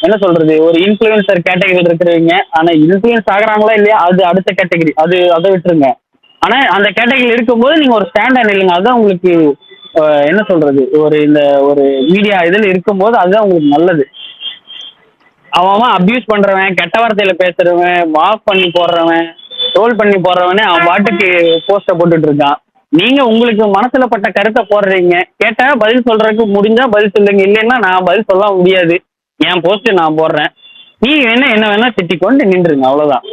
என்ன சொல்றது, ஒரு இன்ஃப்ளூயன்சர் கேட்டகரியில் இருக்கிறவங்க, ஆனா இன்ஃப்ளூயன்ஸ் ஆகுறாங்களா இல்லையா அது அடுத்த கேட்டகரி, அதை விட்டுருங்க. ஆனா அந்த கேட்டகரியில் இருக்கும்போது நீங்க ஒரு ஸ்டாண்டர்ட் இல்லைங்க, அதுதான் உங்களுக்கு என்ன சொல்றது, ஒரு மீடியா இதில் இருக்கும்போது அதுதான் உங்களுக்கு நல்லது. அவன் அபியூஸ் பண்றவன், கெட்ட வார்த்தையில பேசுறவன், மாஃப் பண்ணி போடுறவன், ட்ரோல் பண்ணி போடுறவனே அவன் பாட்டுக்கு போஸ்ட போட்டுட்டு இருக்கான். நீங்க உங்களுக்கு மனசுல பட்ட கருத்தை போடுறீங்க, கேட்டா பதில் சொல்றதுக்கு முடிஞ்சா பதில் சொல்லுங்க, இல்லைன்னா நான் பதில் சொல்ல முடியாது, என் போஸ்ட் நான் போடுறேன், நீ என்ன வேணா திட்டிக்கொண்டு நின்றுங்க, அவ்வளவுதான்.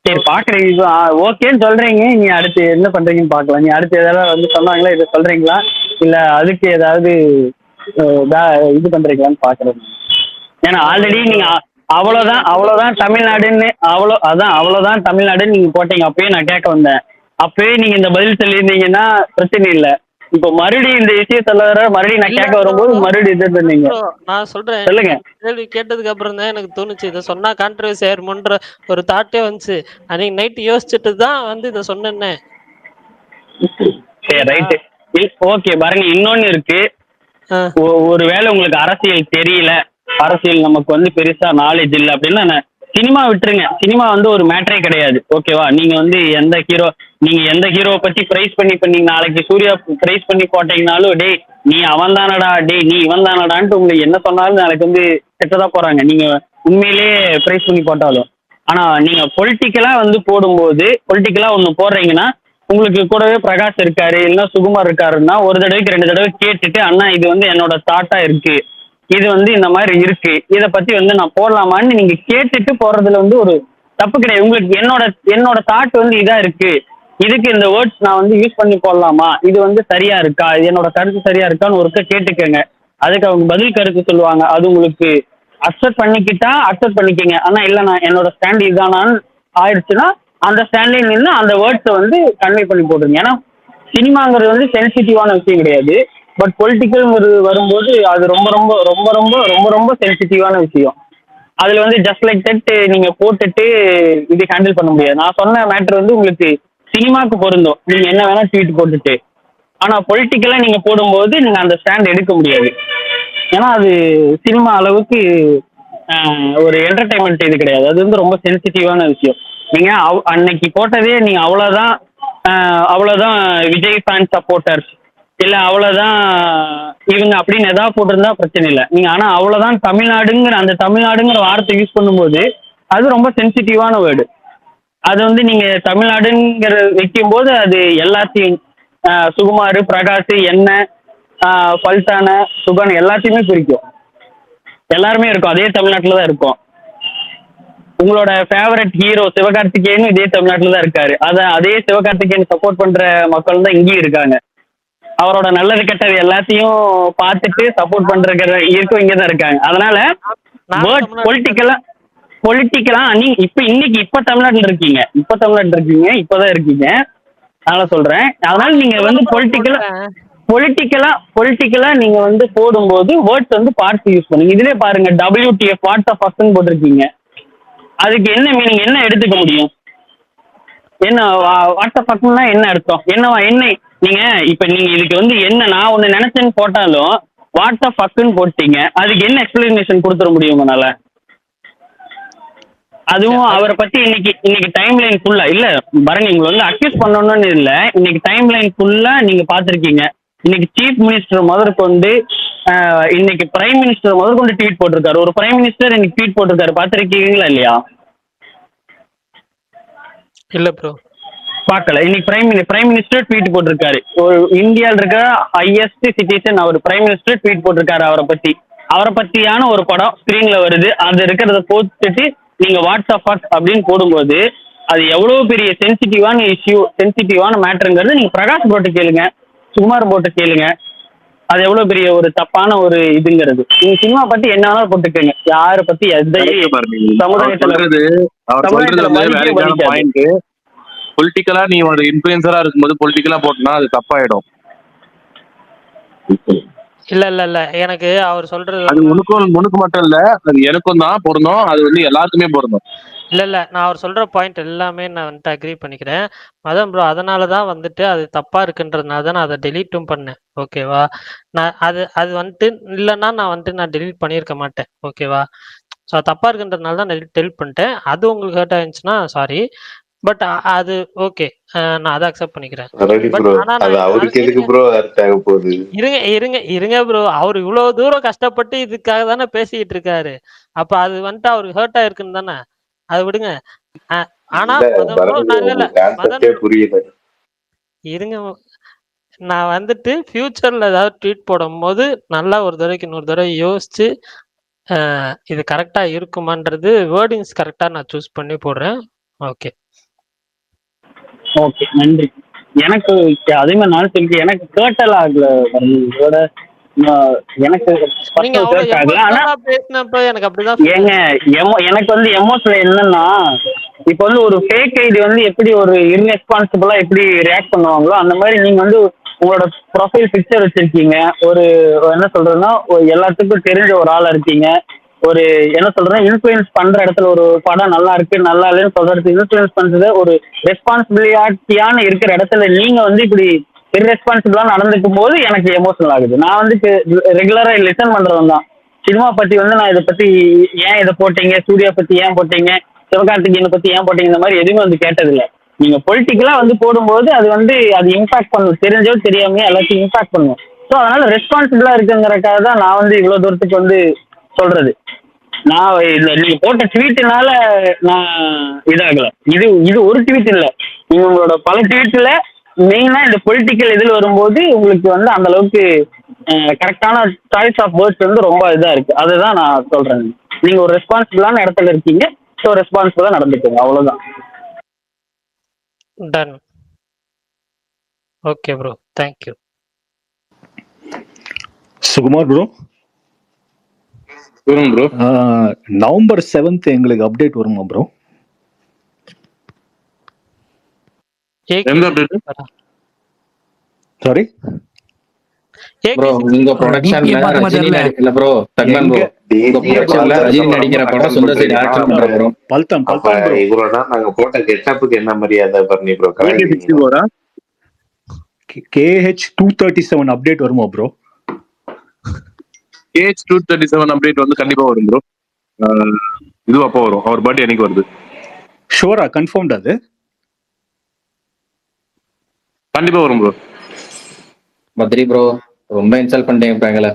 சரி பாக்குறீங்க, ஓகேன்னு சொல்றீங்க, நீ அடுத்து என்ன பண்றீங்கன்னு பாக்கலாம். நீ அடுத்து ஏதாவது வந்து சொன்னாங்களா, இதை சொல்றீங்களா இல்ல அதுக்கு ஏதாவது இது பண்றீங்களான்னு பாக்குறேன். ஏன்னா ஆல்ரெடி நீங்க அவ்வளவுதான் தமிழ்நாடுன்னு அவ்வளவுதான் தமிழ்நாடுன்னு நீங்க போட்டீங்க. அப்பயே நான் கேட்க வந்தேன், அப்பயே நீங்க இந்த பதில் சொல்லியிருந்தீங்கன்னா பிரச்சனை இல்லை. இப்போ மறுபடியும் இந்த விஷயத்துல மறுபடியும் நான் கேட்க வரும்போது மறுபடியும் இது பண்ணீங்க.
நான் சொல்றேன்,
சொல்லுங்க.
கேள்வி கேட்டதுக்கு அப்புறம் தான் எனக்கு தோணுச்சு இதை சொன்னா கான்ட்ரவர்சி ஆயிருமோன்ற ஒரு தாட்டே வந்துச்சு. அன்னைக்கு நைட்டு யோசிச்சுட்டு தான் வந்து இதை சொன்னேன்னே.
சரி ரைட்டு, ஓகே. பாருங்க, இன்னொன்னு இருக்கு. ஒருவேளை உங்களுக்கு அரசியல் தெரியல, அரசியல் நமக்கு வந்து பெருசா நாலேஜ் இல்லை அப்படின்னா சினிமா விட்டுருங்க. சினிமா வந்து ஒரு மேட்டரே கிடையாது, ஓகேவா. நீங்க வந்து எந்த ஹீரோவை பத்தி பிரைஸ் பண்ணி நீங்க நாளைக்கு சூர்யா பிரைஸ் பண்ணி போட்டீங்கனாலும் டேய் நீ அவன் தானடா, டேய் நீ இவன் தானடான்ட்டு உங்களுக்கு என்ன சொன்னாலும் நாளைக்கு வந்து கெட்டதா போறாங்க, நீங்க உண்மையிலேயே பிரைஸ் பண்ணி போட்டாலும். ஆனா நீங்க பொலிட்டிக்கலா வந்து போடும்போது, பொலிட்டிக்கலா ஒண்ணு போடுறீங்கன்னா உங்களுக்கு கூடவே பிரகாஷ் இருக்காரு இல்லைன்னா சுகுமார் இருக்காருன்னா ஒரு தடவைக்கு 2 தடவை கேட்டுட்டு, அண்ணா இது வந்து என்னோட தாட்டா இருக்கு, இது வந்து இந்த மாதிரி இருக்கு, இதை பத்தி வந்து நான் போடலாமான்னு நீங்க கேட்டுட்டு போடுறதுல வந்து ஒரு தப்பு கிடையாது. உங்களுக்கு என்னோட தாட் வந்து இதா இருக்கு, இதுக்கு இந்த வேர்ட்ஸ் நான் வந்து யூஸ் பண்ணி போடலாமா, இது வந்து சரியா இருக்கா, இது என்னோட கருத்து சரியா இருக்கான்னு ஒருக்க கேட்டுக்கங்க. அதுக்கு அவங்க பதில் கருத்து சொல்லுவாங்க. அது உங்களுக்கு அக்செப்ட் பண்ணிக்கிட்டா அக்செப்ட் பண்ணிக்கங்க. ஆனா இல்லை நான் என்னோட ஸ்டாண்ட் இதுதானான்னு ஆயிடுச்சுன்னா அந்த ஸ்டாண்ட்லேயே நின்று அந்த வேர்ட்ஸை வந்து கன்வே பண்ணி போட்டுருங்க. ஏன்னா சினிமாங்கிறது வந்து சென்சிட்டிவான விஷயம் கிடையாது, பட் பொலிட்டிக்கல் வரும்போது அது ரொம்ப ரொம்ப ரொம்ப ரொம்ப ரொம்ப ரொம்ப சென்சிட்டிவான விஷயம். அதில் வந்து ஜஸ்ட் லைக் தட் நீங்கள் போட்டுட்டு இது ஹேண்டில் பண்ண முடியாது. நான் சொன்ன மேட்ரு வந்து உங்களுக்கு சினிமாவுக்கு பொருந்தும், நீங்கள் என்ன வேணால் ட்வீட் போட்டுட்டு. ஆனால் பொலிட்டிக்கலாக நீங்கள் போடும்போது நீங்கள் அந்த ஸ்டாண்ட் எடுக்க முடியாது. ஏன்னா அது சினிமா அளவுக்கு ஒரு என்டர்டைன்மெண்ட் இது கிடையாது, அது வந்து ரொம்ப சென்சிட்டிவான விஷயம். நீங்கள் அன்னைக்கு போட்டதே நீங்கள் அவ்வளோதான் விஜய் ஃபேன் சப்போர்ட்டர்ஸ் இல்லை அவ்வளோதான் இவங்க அப்படின்னு எதாவது போட்டிருந்தா பிரச்சனை இல்லை. நீங்கள் ஆனால் அவ்வளோதான் தமிழ்நாடுங்கிற வார்த்தை யூஸ் பண்ணும்போது அது ரொம்ப சென்சிட்டிவான வேர்டு. அது வந்து நீங்கள் தமிழ்நாடுங்கிற வைக்கும்போது அது எல்லாத்தையும் சுகுமார், பிரகாஷ், என்ன, பல்டான, சுகன் எல்லாத்தையுமே குறிக்கும். எல்லாருமே இருக்கும், அதே தமிழ்நாட்டில் தான் இருக்கும். உங்களோட ஃபேவரட் ஹீரோ சிவகார்த்திகேயன் இதே தமிழ்நாட்டில் தான் இருக்காரு. அதே சிவகார்த்திகேயன் சப்போர்ட் பண்ற மக்கள் தான் இங்கேயும் இருக்காங்க. அவரோட நல்லது கெட்டது எல்லாத்தையும் பார்த்துட்டு சப்போர்ட் இருக்கவும் இங்கே தான் இருக்காங்க. அதனால பொலிட்டிக்கலா நீங்க இப்ப தமிழ்நாட்டில் இருக்கீங்க, இப்பதான் இருக்கீங்க. அதனால சொல்றேன். அதனால நீங்க வந்து பொலிட்டிக்கலா நீங்க வந்து போடும்போது வேர்ட்ஸ் வந்து பார்த்து யூஸ் பண்ணுங்க. இதுலயே பாருங்க, WTF வாட் த ஃபக்னு போட்டிருக்கீங்க. அதுக்கு என்ன மீனிங், என்ன எடுத்துக்க முடியும்? என்ன வாட் த ஃபக்னா என்ன அர்த்தம், என்ன நீங்க இப்ப நீங்க இதுக்கு வந்து என்ன நான் ஒண்ணு நினைச்சேன்னு போட்டாலும் வாட் த ஃபக்னு போட்டீங்க, அதுக்கு என்ன எக்ஸ்பிளனேஷன் கொடுத்துட முடியும் உங்களால? அதுவும் அவரை பத்தி இன்னைக்கு டைம் லைன் ஃபுல்லா இல்ல பரணி, உங்களை வந்து அக்யூஸ் பண்ணணும்னு இல்ல, இன்னைக்கு டைம் லைன் ஃபுல்லா நீங்க பாத்திருக்கீங்க. இன்னைக்கு சீஃப் மினிஸ்டர் முதற்கொண்டு இன்னைக்கு பிரைம் மினிஸ்டர் முதற்கொண்டு ட்வீட் போட்டிருக்காரு. ஒரு பிரைம் மினிஸ்டர் இன்னைக்கு ட்வீட் போட்டிருக்காரு, பாத்திருக்கீங்களா இல்லையா?
இல்ல ப்ரோ.
பார்க்கல. இன்னைக்கு பிரைம் மினிஸ்டர் ட்வீட் போட்டிருக்காரு. ஒரு இந்தியாவில் இருக்க ஹையஸ்ட் சிட்டிசன் அவர் பிரைம் மினிஸ்டர் ட்வீட் போட்டிருக்காரு. அவரை பத்தியான ஒரு படம் ஸ்கிரீன்ல வருது. அது இருக்கிறத போட்டுட்டு நீங்க வாட்ஸ்அப் அப்படின்னு போடும்போது அது எவ்வளவு பெரிய சென்சிட்டிவான இஷ்யூ, சென்சிட்டிவான மேட்டருங்கிறது நீங்க பிரகாஷ் போட்டு கேளுங்க, சுகுமார் போட்டு கேளுங்க. அது எவ்வளவு பெரிய ஒரு தப்பான ஒரு இதுங்கிறது. நீங்க சினிமா பத்தி என்ன போட்டுக்கோங்க, யாரை பத்தி சமுதாயத்துல
பொலிட்டிக்கலா நீ ஒரு இன்ஃபுளுசரா இருக்கும்போது பொலிட்டிக்கலா போட்டனா அது தப்பாயிடும்.
இல்ல இல்ல இல்ல எனக்கு அவர் சொல்றது
அது உனக்கு மட்டும் இல்ல, அது எனக்கும் தான் பொருந்தும், அது வந்து எல்லாருக்குமே பொருந்தும்.
இல்ல இல்ல நான் அவர் சொல்ற பாயிண்ட் எல்லாமே நான் வந்துட்டு அக்ரி பண்ணிக்கிறேன். அதான் ப்ரோ, அதனாலதான் வந்துட்டு அது தப்பா இருக்குன்றதுனால தான் நான் அதை டெலீட்டும் பண்ணேன். ஓகேவா? நான் அது வந்துட்டு இல்லைன்னா நான் டெலீட் பண்ணியிருக்க மாட்டேன். ஓகேவா? ஸோ தப்பா இருக்குன்றதுனால தான் நான் டெலிட் பண்ணிட்டேன். அது உங்களுக்கு ஹர்ட் ஆயிருந்துச்சுன்னா சாரி. பட் அது ஓகே, நான் அதை அக்செப்ட் பண்ணிக்கிறேன். பட் ஆனா இருங்க இருங்க இருங்க ப்ரோ, அவர் இவ்வளவு தூரம் கஷ்டப்பட்டு இதுக்காக தானே பேசிட்டு இருக்காரு. அப்ப அது வந்துட்டு அவருக்கு ஹர்ட் ஆயிருக்குன்னு தானே, அதை விடுங்க. ஆனா இருங்க, நான் வந்துட்டு ஃபியூச்சர்ல ஏதாவது ட்வீட் போடும் போது நல்லா ஒரு தடவைக்கு இன்னொரு தடவை யோசிச்சு இது கரெக்டா இருக்குமான்றது வேர்டிங்ஸ் கரெக்டா நான் சூஸ் பண்ணி போடுறேன். ஓகே
ஓகே, நன்றி. எனக்கு அதே மாதிரி நானும் சொல்லி எனக்கு கேட்டல் ஆகல இதோட எனக்கு
எனக்கு அப்படிதான்
ஏங்க எனக்கு வந்து எமோஷனல் என்னன்னா, இப்போ வந்து ஒரு ஃபேக் ஐடி வந்து எப்படி ஒரு இர்ரெஸ்பான்சிபிளா எப்படி ரியாக்ட் பண்ணுவாங்களோ அந்த மாதிரி நீங்க வந்து உங்களோட ப்ரொஃபைல் பிக்சர் வச்சிருக்கீங்க. ஒரு என்ன சொல்றதுன்னா எல்லாத்துக்கும் தெரிஞ்ச ஒரு ஆளா இருக்கீங்க. ஒரு என்ன சொல்றேன், இன்ஃபுளுன்ஸ் பண்ற இடத்துல ஒரு படம் நல்லா இருக்கு நல்லா இல்லைன்னு சொல்றது இன்ஃபுளுன்ஸ் பண்றது ஒரு ரெஸ்பான்சிபிலிட்டியான இருக்கிற இடத்துல நீங்க வந்து இப்படி இர்ரெஸ்பான்சிபிளா நடந்துக்கும் போது எனக்கு எமோஷனல் ஆகுது. நான் வந்து ரெகுலரா லிசன் பண்றவன் தான். சினிமா பத்தி வந்து நான் இதை பத்தி ஏன் இதை போட்டீங்க, சூர்யா பத்தி ஏன் போட்டீங்க, சிவகார்த்திகேயனை பத்தி ஏன் போட்டீங்க, இந்த மாதிரி எதுவுமே வந்து கேட்டதில்லை. நீங்க பொலிட்டிக்கலா வந்து போடும்போது அது வந்து அது இம்பாக்ட் பண்ணும், தெரிஞ்சோ தெரியாம எல்லாத்தையும் இம்பாக்ட் பண்ணும். ஸோ அதனால ரெஸ்பான்சிபிளா இருக்குங்கிறக்காக தான் நான் வந்து இவ்வளவு தூரத்துக்கு வந்து சொல்றது. நான் நீங்க போட்ட ட்வீட்னால நான் இதாகல. இது ஒரு ட்வீட் இல்ல, உங்களோட பல ட்வீட்ல மெயினா இந்த பொலிட்டிக்கல் இதில் வரும்போது உங்களுக்கு வந்து அந்த அளவுக்கு கரெக்டான சாய்ஸ் ஆஃப் வேர்ட்ஸ் வந்து ரொம்ப இதா இருக்கு. அதுதான் நான் சொல்றேன். நீங்க ஒரு ரெஸ்பான்சிபிளான இடத்துல இருக்கீங்க, ஸோ ரெஸ்பான்சிபிளா நடந்துக்கோங்க, அவ்வளவுதான்.
Done. Okay bro, thank you.
Sukumar bro,
bro
November 7th எங்களுக்கு அப்டேட் வருமா ப்ரோ? சாரி
ப்ரோ, உங்க ப்ரொடக்ஷன்ல ரஜினி இல்ல ப்ரோ, தக்மன் ப்ரோ, உங்க ப்ரொடக்ஷன்ல ரஜினி நடிக்கிற படம் சுந்தர் சி டைரக்ஷன் பண்ற ப்ரோ.
பல்தம் ப்ரோ,
இவ்வளவுனா நாங்க போட்ட கெட்டப்புக்கு என்ன மரியாதை பண்ணி ப்ரோ?
KH 237 அப்டேட் வருமா ப்ரோ?
KH 237 அப்டேட் வந்து கண்டிப்பா வரும் ப்ரோ. இது அப்போ வரும், அவர் பர்த்டே என்னைக்கு வருது?
ஷூரா, கன்ஃபார்ம்ட்? அது
கண்டிப்பா வரும் ப்ரோ.
பத்ரி ப்ரோ, ரொம்ப இன்சல்ட் பண்ணிட்டீங்க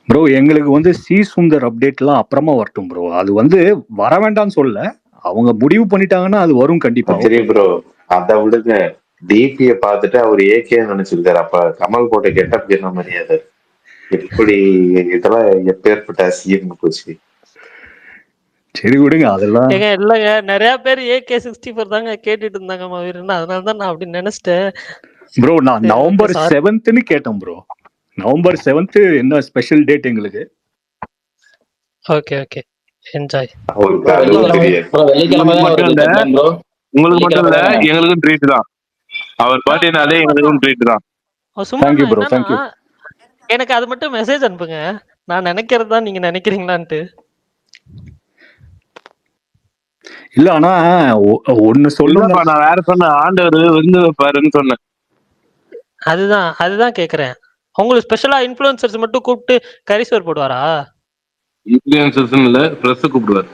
ப்ரோ. எங்களுக்கு வந்து சி சுந்தர் அப்டேட்லாம் அப்புறமா வரட்டும் ப்ரோ. அது வந்து வர வேண்டாம்னு சொல்ல, அவங்க முடிவு பண்ணிட்டாங்கன்னா அது வரும் கண்டிப்பா.
சரி ப்ரோ, அதை விடுங்க. டிபியை பார்த்துட்டு அவர் ஏகே நினைச்சிருக்காரு. அப்ப கமல் போட்ட கெட்டப் என்ன மரியாதை? எப்படி இதெல்லாம் எப்பேற்பட்ட அசிங்கம்னு போச்சு.
சரி விடுங்க அதெல்லாம்.
இல்லங்க, நிறைய பேர் AK64 தாங்க கேட்டுட்டு இருந்தாங்க மாவீரன், அதனால தான் நான் அப்படி நினைச்சிட்டேன்
ப்ரோ. நான் நவம்பர் 7th கேட்டேன் ப்ரோ. நவம்பர் 7th என்ன ஸ்பெஷல் டேட் எங்களுக்கு?
Okay okay, enjoy.
உங்களுக்கு மட்டும் இல்ல, எங்களுக்கும் ட்ரீட் தான். அவர் பர்த்டேனாலே எங்களுக்கும் ட்ரீட் தான்.
Thank you bro, thank you.
எனக்கு அது மட்டும் மெசேஜ் அனுப்புங்க, நான் நினைக்கிறது தான் நீங்க நினைக்கிறீங்களான்ட்டு.
இல்ல ஆனா ஒன்னு சொல்லுங்க,
நான் வேற சொன்னேன், ஆண்டவர் வந்து பாருன்னு சொன்னேன்.
அதுதான் கேக்குறேன். உங்களுக்கு ஸ்பெஷலா இன்ஃப்ளூயன்சர்ஸ் மட்டும் கூப்பிட்டு கரிசோர் போடுவாரா?
இன்ஃப்ளூயன்சர்ஸ் இல்ல, பிரஸ் கூப்பிடுவார்.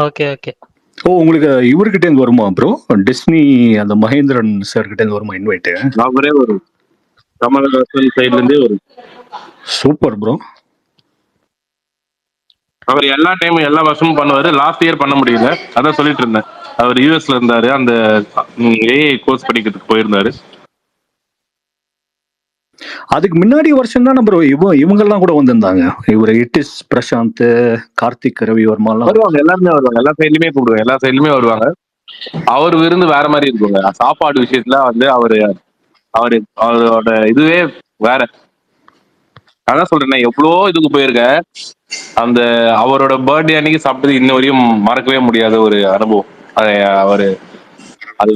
Okay okay.
ஓ உங்களுக்கு இவர்கிட்ட இருந்து வருமா ப்ரோ? டிஸ்னி அந்த மகேந்திரன் சார் கிட்ட இருந்து வருமா இன்வைட்?
அவரே வரும், கமல்ஹாசன் சைட்ல இருந்தே வரும்.
Super bro.
அவர் எல்லா டைமும் எல்லா வருஷமும் பண்ணுவாரு. லாஸ்ட் இயர் பண்ண முடியல, அதான் சொல்லிட்டு இருந்தேன். அவர் யூஎஸ்ல இருந்தாரு, அந்த ஏஐ கோர்ஸ் படிக்கிறதுக்கு போயிருந்தாரு.
அதுக்கு முன்னாடி வருஷம் தானே ப்ரோ இவங்கெல்லாம் கூட வந்திருந்தாங்க. இவர் இட்டிஸ் பிரசாந்த், கார்த்திக் ரவிவர்மா எல்லாம்
வருவாங்க, எல்லாருமே வருவாங்க, எல்லா சைட்லயுமே கூப்பிடுவாங்க, எல்லா சைட்லயுமே வருவாங்க. அவர் விருந்து வேற மாதிரி இருக்குங்க. சாப்பாடு விஷயத்துல வந்து அவரு அவரோட இதுவே வேற. அதான் சொல்றேன், எவ்வளோ இதுக்கு போயிருக்கேன். அந்த அவரோட பர்த்டே அன்னைக்கு சாப்பிட்டது இன்ன வரையும் மறக்கவே முடியாத ஒரு அனுபவம். அது அவரு அது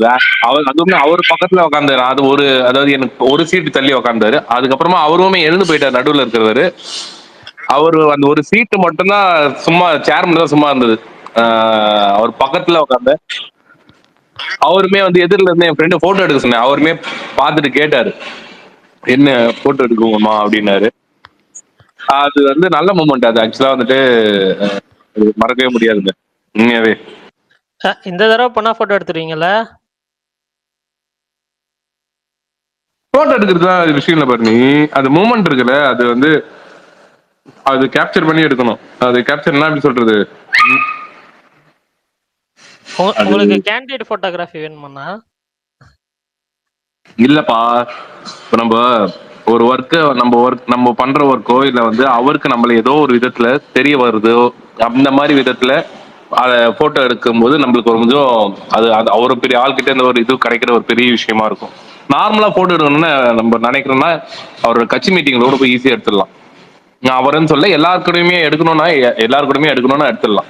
அவர் அதுவுமே அவர் பக்கத்துல உட்காந்தாரு. அது அதாவது எனக்கு ஒரு சீட்டு தள்ளி உட்காந்தாரு. அதுக்கப்புறமா அவருமே எழுந்து போயிட்டார், நடுவில் இருக்கிறவரு. அவரு அந்த ஒரு சீட்டு மட்டும்தான் சும்மா, சேர் மட்டும் தான் சும்மா இருந்தது. அவர் பக்கத்துல உட்காந்த அவருமே வந்து எதிரில இருந்து என் ஃப்ரெண்டு போட்டோ எடுக்க சொன்னேன். அவருமே பார்த்துட்டு கேட்டாரு, என்ன போட்டோ எடுக்குவோமா அப்படின்னாரு. அது வந்து நல்ல மூமெண்ட். அது ஆக்சுவலா வந்துட்டு மறக்கவே முடியாதுங்க உண்மையாவே.
இந்த தடவை பண்ணா போட்டோ எடுத்துருவீங்களா?
போட்டோ எடுக்கிறது தான் விஷயம் இல்லை பாரு. நீ அது மூமெண்ட் இருக்குல்ல, அது வந்து அது கேப்சர் பண்ணி எடுக்கணும். அது கேப்சர்னா எப்படி சொல்றது,
உங்களுக்கு கேண்டிட் போட்டோகிராஃபி வேணுமாண்ணா?
இல்லப்பா. இப்போ நம்ம ஒரு நம்ம பண்ற ஒர்க்கோ இல்ல வந்து அவருக்கு நம்மள ஏதோ ஒரு விதத்துல தெரிய வருதோ, அந்த மாதிரி விதத்துல அதை போட்டோ எடுக்கும்போது நம்மளுக்கு கொஞ்சம் அது ஒரு பெரிய ஆள்கிட்ட இருந்து ஒரு இது கிடைக்கிற ஒரு பெரிய விஷயமா இருக்கும். நார்மலா போட்டோ எடுக்கணும்னு நம்ம நினைக்கிறோம்னா அவரோட கட்சி மீட்டிங்களோட போய் ஈஸியா எடுத்துடலாம். நான் அவருன்னு சொல்ல, எல்லாருக்கூடயுமே எடுக்கணும்னா எடுத்துடலாம்.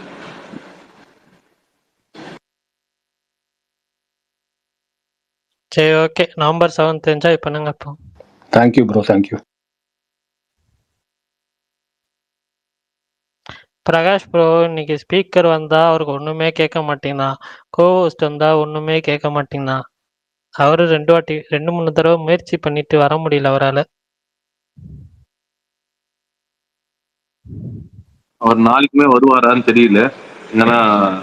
சரி ஓகே, நவம்பர் 7 என்ஜாய் பண்ணுங்க. அப்போ
thank you bro, thank you.
Prakash bro, இன்னைக்கு ஸ்பீக்கர் வந்தா அவருக்கு ஒண்ணுமே கேட்க மாட்டீங்கன்னா, கோஹோஸ்ட் வந்தா ஒண்ணுமே கேட்க மாட்டீங்கன்னா. அவரு 2-3 தடவை முயற்சி பண்ணிட்டு வர முடியல அவரால்.
அவர் நாளைக்குமே வருவாரான்னு தெரியல. ஏன்னா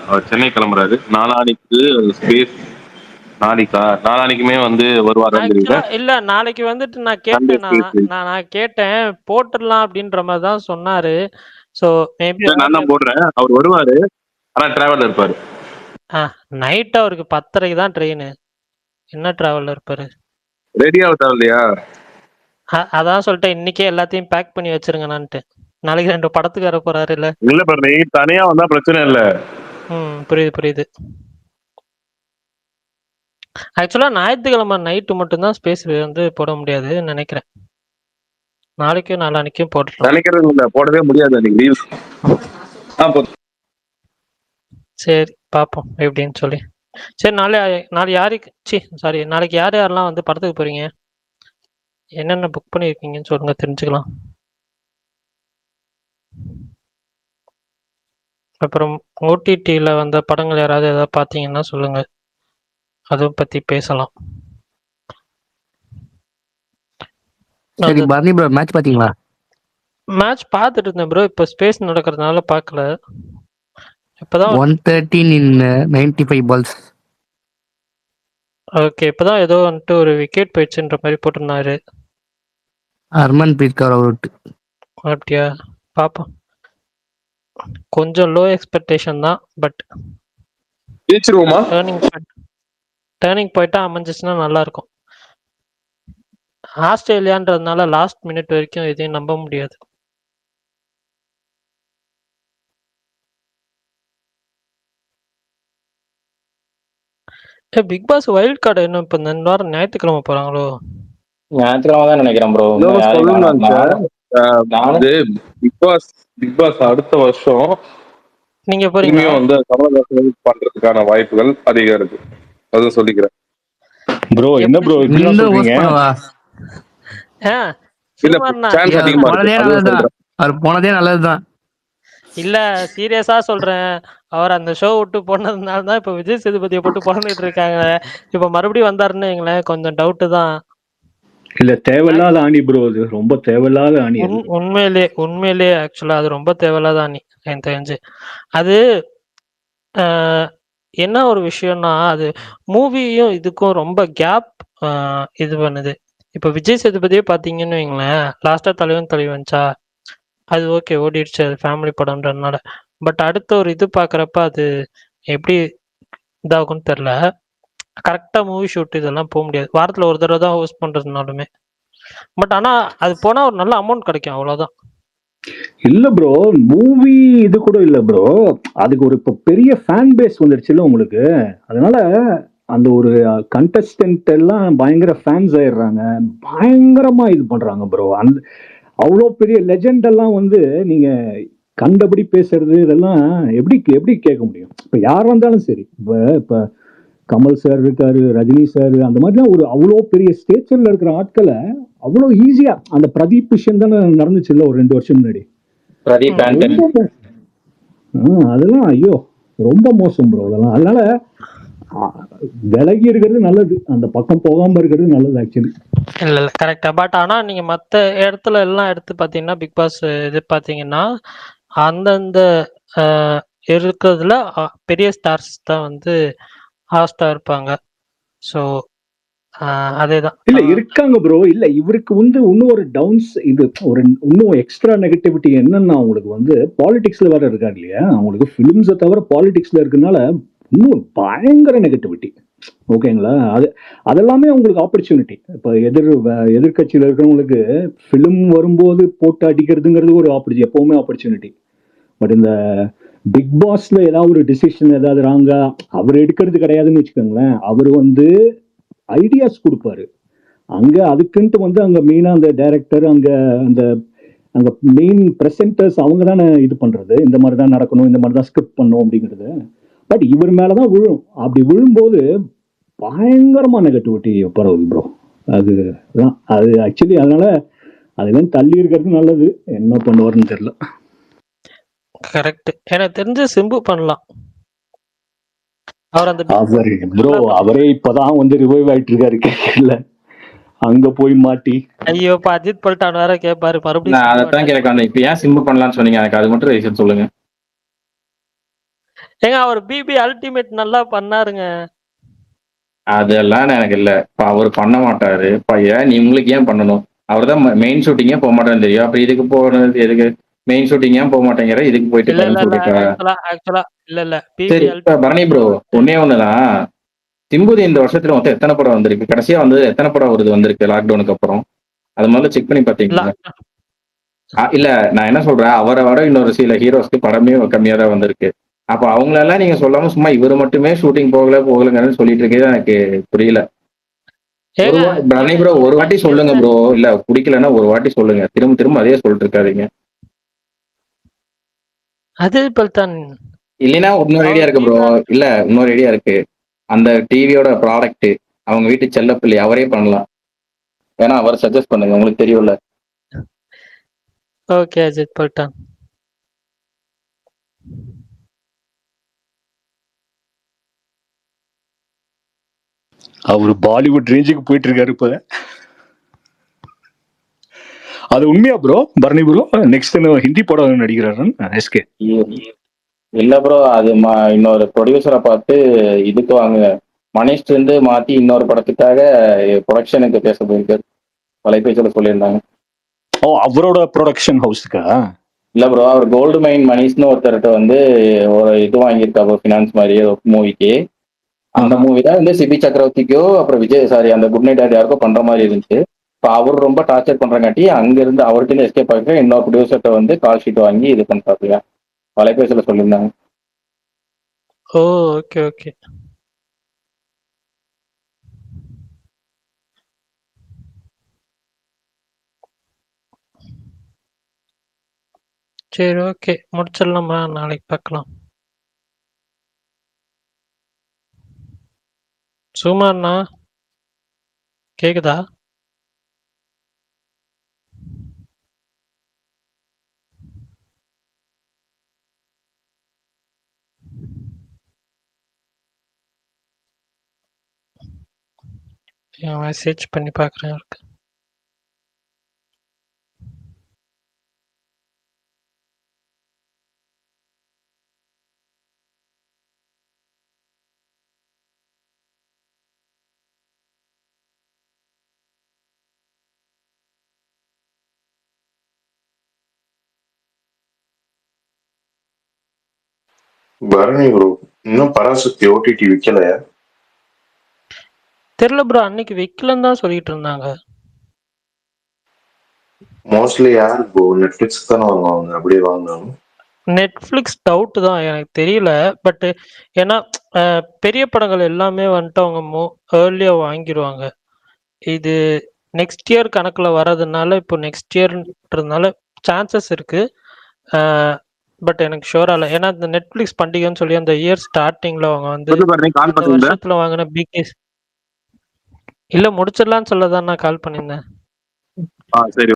அவர் சென்னை கிளம்புறாரு. நாளானிக்கு ஸ்பேஸ் நாளானிக்குமே வந்து வருவாரான்னு தெரியல.
ஆக்சுவலா இல்ல, நாளைக்கு வந்துட்டு நான்
சண்டே
கேட்டேன்.
ஸ்பேஸ்
நான் கேட்டேன், போட்டுடலாம் அப்படின்ற மாதிரி தான் சொன்னாரு. ஸோ மேபி
நான் தான் போடுறேன், அவர் வருவாரு. ஆனா டிராவல்ல இருப்பாரு.
நைட் அவருக்கு 10:30 தான் ட்ரெயின். என்ன டிராவல்ல இருப்பாரு?
ரெடி ஆகுதா இல்லையா?
அதான் சொல்லிட்டேன், இன்னைக்கே எல்லாத்தையும் பேக் பண்ணி வச்சிருங்கண்ணான்ட்டு. நாளைக்கு 2 படத்துக்கு வர போறாரு இல்ல.
இல்ல பாரு, தனியா வந்தா பிரச்சனை இல்ல.
புரியுது. ஆக்சுவலா ஞாயிற்றுக்கிழமை நைட்டு மட்டும்தான் ஸ்பேஸ் வந்து போட முடியாது நினைக்கிறேன். நாளைக்கும் நாளானிக்கும் போட்டுடலாம்.
நினைக்கிறது இல்ல, போடவே முடியாது அன்னைக்கு லீவ்.
சரி பார்ப்போம் எப்படின்னு சொல்லி. சரி, நாளைக்கு யாரெல்லாம் வந்து படத்துக்கு போறீங்க, என்னென்ன புக் பண்ணியிருக்கீங்கன்னு சொல்லுங்க, தெரிஞ்சுக்கலாம். அப்புறம் ஓடிடியில் வந்த படங்கள் யாராவது ஏதாவது பார்த்தீங்கன்னா சொல்லுங்க, அதை பற்றி பேசலாம்.
சரி பரணி ப்ரோ, மேட்ச் பாத்தீங்களா?
மேட்ச் பார்த்துட்டு இருந்தேன் ப்ரோ, இப்போ ஸ்பேஸ் நடக்கிறதுனால பார்க்கல. இப்போதான்
113 in 95 balls.
ஓகே, இப்போதான் ஏதோ வந்துட்டு ஒரு விக்கெட் போயிடுச்சுன்ற மாதிரி போட்டிருந்தாரு.
ஹர்மன்பிரீத் கவுர் அவுட்.
அப்படியா? பார்ப்போம். கொஞ்சம் லோ எக்ஸ்பெக்டேஷன் தான், பட்
ஜெயிச்சிருவோமா?
டேர்னிங் பாயிண்டா அமைஞ்சிச்சுன்னா நல்லா இருக்கும். ஆஸ்திரேலியான்றதுனால லாஸ்ட் மினிட் வரைக்கும் எதையும் நம்ப முடியாது. பிக் பாஸ் வைல்ட் கார்டு இன்னும் இப்போ இந்த வாரம் ஞாயிற்றுக்கிழமை போறாங்களோ?
ஞாயிற்றுக்கிழமை தான் நினைக்கிறேன் ப்ரோ.
பிக் பாஸ் அடுத்த வருஷம்
நீங்க போறீங்க
வந்து கமலஹாசன் பண்றதுக்கான வாய்ப்புகள் அதிகம் இருக்கு, அதுவும் சொல்லிக்கிறேன்.
ப்ரோ என்ன ப்ரோ இப்படி சொல்றீங்க?
அவர் போனதே நல்லதுதான்.
இல்ல, சீரியஸா சொல்றேன். அவர் அந்த ஷோ விட்டு போனதுனால தான் இப்ப விஜய் சேதுபதியை போட்டு புறந்துட்டு இருக்காங்க. இப்ப மறுபடியும் வந்தாருன்னு வைங்களேன், கொஞ்சம் டவுட் தான்.
இல்ல, தேவையில்லாத ஆணி ப்ரோ, அது ரொம்ப தேவையில்லாத ஆணி.
உண்மையிலே ஆக்சுவலா அது ரொம்ப தேவையில்லாத ஆணி எனக்கு தெரிஞ்சு. அது என்ன ஒரு விஷயம்னா, அது மூவியும் இதுக்கும் ரொம்ப கேப் இது பண்ணுது. இப்ப விஜய் சேதுபதியே பார்த்தீங்கன்னு வைங்களேன், லாஸ்ட்டா தலைவன் தலைவி வந்துச்சா, அது ஓகே ஓடிடுச்சு. அது ஃபேமிலி படம்ன்றதுனால. பட் அடுத்த ஒரு இது பார்க்குறப்ப அது எப்படி இதாகும்னு தெரியல. கரெக்ட்டா மூவி ஷூட் இதெல்லாம் முடியாது. வாரத்துல ஒரு தடவ தான் ஹோஸ்ட் பண்றதுனாலுமே. பட் ஆனா, அது போனா ஒரு நல்ல அமௌண்ட் கிடைக்கும் அவ்வளோதான்.
இல்ல ப்ரோ, மூவி இது கூட இல்ல ப்ரோ. அதுக்கு ஒரு இப்ப பெரிய ஃபேன் பேஸ் வந்துருச்சுல்ல உங்களுக்கு. அதனால அந்த ஒரு கண்டஸ்டன்ட் எல்லாம் பயங்கர ஃபேன்ஸ் ஆயிடுறாங்க. பயங்கரமா இது பண்றாங்க ப்ரோ. அவ்வளோ பெரிய லெஜெண்ட் எல்லாம் வந்து நீங்க கண்டபடி பேசுறது இதெல்லாம் எப்படி எப்படி கேட்க முடியும்? இப்ப யார் வந்தாலும் சரி. இப்ப இப்ப கமல் சார் இருக்காரு, ரஜினி சார், அந்த மாதிரிலாம் ஒரு அவ்வளோ பெரிய ஸ்டேச்சர்ல இருக்கிற ஆட்களை அவ்வளோ ஈஸியா அந்த பிரதீப் விஷயம் தானே நடந்துச்சு இல்ல ஒரு 2 வருஷம் முன்னாடி.
பிரதீப் ஆண்டனி.
அதெல்லாம் ஐயோ ரொம்ப மோசம் ப்ரோ அதெல்லாம். அதனால விலகி இருக்கிறது நல்லது, அந்த பக்கம் போகாம இருக்கிறது நல்லது ஆக்சுவலி.
இல்ல கரெக்ட்டா. பட் ஆனா நீங்க மத்த இடத்துல எல்லாம் எடுத்து பார்த்தீங்கன்னா, பிக் பாஸ் இது பார்த்தீங்கன்னா, அந்தந்த அ இருக்கிறதுல பெரிய ஸ்டார்ஸ் தான் வந்து ஹாஸ்ட்டா இருப்பாங்க. ஸோ அதேதான்.
இல்ல இருக்காங்க ப்ரோ. இல்ல இவருக்கு வந்து இன்னும் ஒரு டவுன்ஸ் இது ஒரு இன்னும் எக்ஸ்ட்ரா நெகட்டிவிட்டி என்னன்னா அவங்களுக்கு வந்து பாலிடிக்ஸ்ல வேற இருக்காரு இல்லையா. அவங்களுக்கு பிலிம்ஸை தவிர பாலிடிக்ஸ்ல இருக்கனால இன்னும் பயங்கர நெகட்டிவிட்டி. ஓகேங்களா. அதெல்லாமே உங்களுக்கு ஆப்பர்ச்சுனிட்டி. இப்போ எதிர்கட்சியில் இருக்கிறவங்களுக்கு ஃபிலிம் வரும்போது போட்டு அடிக்கிறதுங்கிறது ஒரு ஆப்பர்ச்சுனிட்டி, எப்பவுமே ஆப்பர்ச்சுனிட்டி. பட் இந்த பிக் பாஸ்ல ஏதாவது ஒரு டிசிஷன் ஏதாவது ராங்கா அவர் எடுக்கிறது கிடையாதுன்னு வச்சுக்கோங்களேன். அவர் வந்து ஐடியாஸ் கொடுப்பாரு. அங்க அதுக்குன்ட்டு வந்து அங்க மெயினா அந்த டைரக்டர் அங்க அந்த அங்க மெயின் பிரசன்டர்ஸ் அவங்க தானே இது பண்றது. இந்த மாதிரி தான் நடக்கணும், இந்த மாதிரி தான் ஸ்கிரிப்ட் பண்ணும் அப்படிங்கிறது. பட் இவர் மேலதான் விழும். அப்படி விழும்போது பயங்கரமா நெகட்டிவிட்டி பரவுது ப்ரோ. அது ஆக்சுவலி அதனால அதெல்லாம் தள்ளி இருக்கிறது நல்லது. என்ன பண்ணுவாருன்னு தெரியல.
கரெக்ட். எனக்கு தெரிஞ்சு சிம்பு பண்ணலாம். அவர் அந்த
அவர் ப்ரோ அவரே இப்பதான் வந்து ரிவைவ் ஆயிட்டு இருக்காரு. அங்க போய் மாட்டி
ஐயோ இப்ப அஜித் பல்டான் வேற கேட்பாரு மறுபடியும்.
நான் அதைத்தான் கேட்க வந்தேன். இப்ப ஏன் சிம்பு பண்ணலாம்னு சொன்னீங்க, எனக்கு அது மட்டும் ரீசன் சொல்லுங்க.
ஏங்க அவர் பிபி அல்டிமேட் நல்லா பண்ணாருங்க.
அதெல்லாம் எனக்கு இல்ல. இப்ப அவர் பண்ண மாட்டாரு. இப்ப ஏன் உங்களுக்கு ஏன் பண்ணணும்? அவர் தான் மெயின் ஷூட்டிங்கே போக மாட்டேன்னு தெரியும். அப்ப இதுக்கு போனது எதுக்கு? மெயின் ஷூட்டிங் ஏன் போக மாட்டேங்கிற, இதுக்கு போயிட்டு
இல்ல இல்ல
பதில்
இல்ல
சொல்லிருக்கா?
ஆக்சுவலா இல்ல பிபி
சரி, இப்ப பரணி ப்ரோ ஒன்னே ஒண்ணுதான். சிம்புதி இந்த வருஷத்துல மொத்தம் எத்தனை படம் வந்திருக்கு? கடைசியா வந்து எத்தனை படம் வருது வந்திருக்கு லாக்டவுனுக்கு அப்புறம்? அது முதல்ல செக் பண்ணி பாத்தீங்களா? இல்ல நான் என்ன சொல்றேன், அவரை விட இன்னொரு சில ஹீரோஸ்க்கு படமே கம்மியா தான் வந்திருக்கு. அப்ப அவங்களெல்லாம் நீங்க சொல்லாம சும்மா இவர் மட்டுமே ஷூட்டிங் போகலங்கன்னு சொல்லிட்டு இருக்கே எனக்கு புரியல. பரணி ப்ரோ ஒரு வாட்டி சொல்லுங்க ப்ரோ. இல்ல பிடிக்கலன்னா ஒரு வாட்டி சொல்லுங்க. திரும்ப திரும்ப அதே சொல்லிட்டு இருக்காதீங்க.
அஜித் பல்டான்
இல்லைன்னா இன்னொரு ஐடியா இருக்கு ப்ரோ. இல்ல இன்னொரு ஐடியா இருக்கு. அந்த டிவியோட ப்ராடக்ட் அவங்க வீட்டு செல்லப்பிள்ளை அவரே பண்ணலாம். வேணா அவர் சஜஸ்ட் பண்ணுங்க, உங்களுக்கு தெரியும்ல.
ஓகே அஜித் பல்டான்.
அவரு பாலிவுட் ரேஞ்சுக்கு போயிட்டு இருக்காரு இப்ப. அது உண்மையா bro? Bharani bro next Hindi படம் நடிக்கிறாரு எஸ்கே.
இல்ல ப்ரோ, அது இன்னொரு ப்ரொடியூசரை பார்த்து இதுக்கு வாங்க மணிஷ்ட் இருந்து மாத்தி இன்னொரு படத்துக்காக ப்ரொடக்ஷனுக்கு பேச போயிருக்காரு. தொலைபேசியில சொல்லியிருந்தாங்க.
ஓ அவரோட ப்ரொடக்ஷன் ஹவுஸ்க்கா?
இல்ல ப்ரோ, அவர் கோல்டு மைன் மணிஷ்னு ஒருத்தர்கிட்ட வந்து ஒரு இது வாங்கியிருக்காரு ஃபினான்ஸ் மாதிரி மூவிக்கு. அந்த மூவி தான் வந்து சிபி சக்கரவர்த்திக்கோ அப்புறம் விஜய் சாரி அந்த குட் நைட் யாருக்கோ பண்ற மாதிரி இருந்துச்சு. இப்போ அவர் ரொம்ப டார்ச்சர் பண்றங்காட்டி அங்கிருந்து அவர்கிட்ட எஸ்கேப் ஆகிட்டு இன்னொரு ப்ரொடியூசர்கிட்ட வந்து கால் ஷீட் வாங்கி இது பண்றாருயா. தொலைபேசியில சொல்லியிருந்தாங்க.
ஓ ஓகே ஓகே. சரி ஓகே முடிச்சிடலாமா? நாளைக்கு பார்க்கலாம். சும்மாண்ணா கேக்குதா? மெசேஜ் பண்ணி பார்க்குறேன் இருக்கு.
பரணி ப்ரோ, இன்னும் பராசக்தி ஓடிடி விக்கலையா?
தெரியல ப்ரோ, அன்னைக்கு வைக்கலன்னு தான் சொல்லிட்டு இருந்தாங்க.
மோஸ்ட்லி யார் ப்ரோ நெட்ஃபிளிக்ஸ் தானே வாங்குவாங்க, அப்படியே வாங்கினாலும்.
நெட்ஃப்ளிக்ஸ் டவுட் தான், எனக்கு தெரியல. பட் ஏன்னா பெரிய படங்கள் எல்லாமே வந்துட்டு அவங்க ஏர்லியாக வாங்கிடுவாங்க. இது நெக்ஸ்ட் இயர் கணக்கில் வர்றதுனால இப்போ நெக்ஸ்ட் இயர்ன்றதுனால சான்சஸ் இருக்கு. பட் எனக்கு ஷோரா இல்லை, ஏன்னா இந்த நெட்ஃப்ளிக்ஸ் பண்டிகைன்னு சொல்லி அந்த இயர் ஸ்டார்டிங்ல அவங்க வந்து
கால்
இந்த
பண்ணிருந்தேன்.
வருஷத்துல வாங்கின பிகேஸ் இல்லை முடிச்சிடலான்னு சொல்ல தான் நான் கால் பண்ணியிருந்தேன்.
சரி.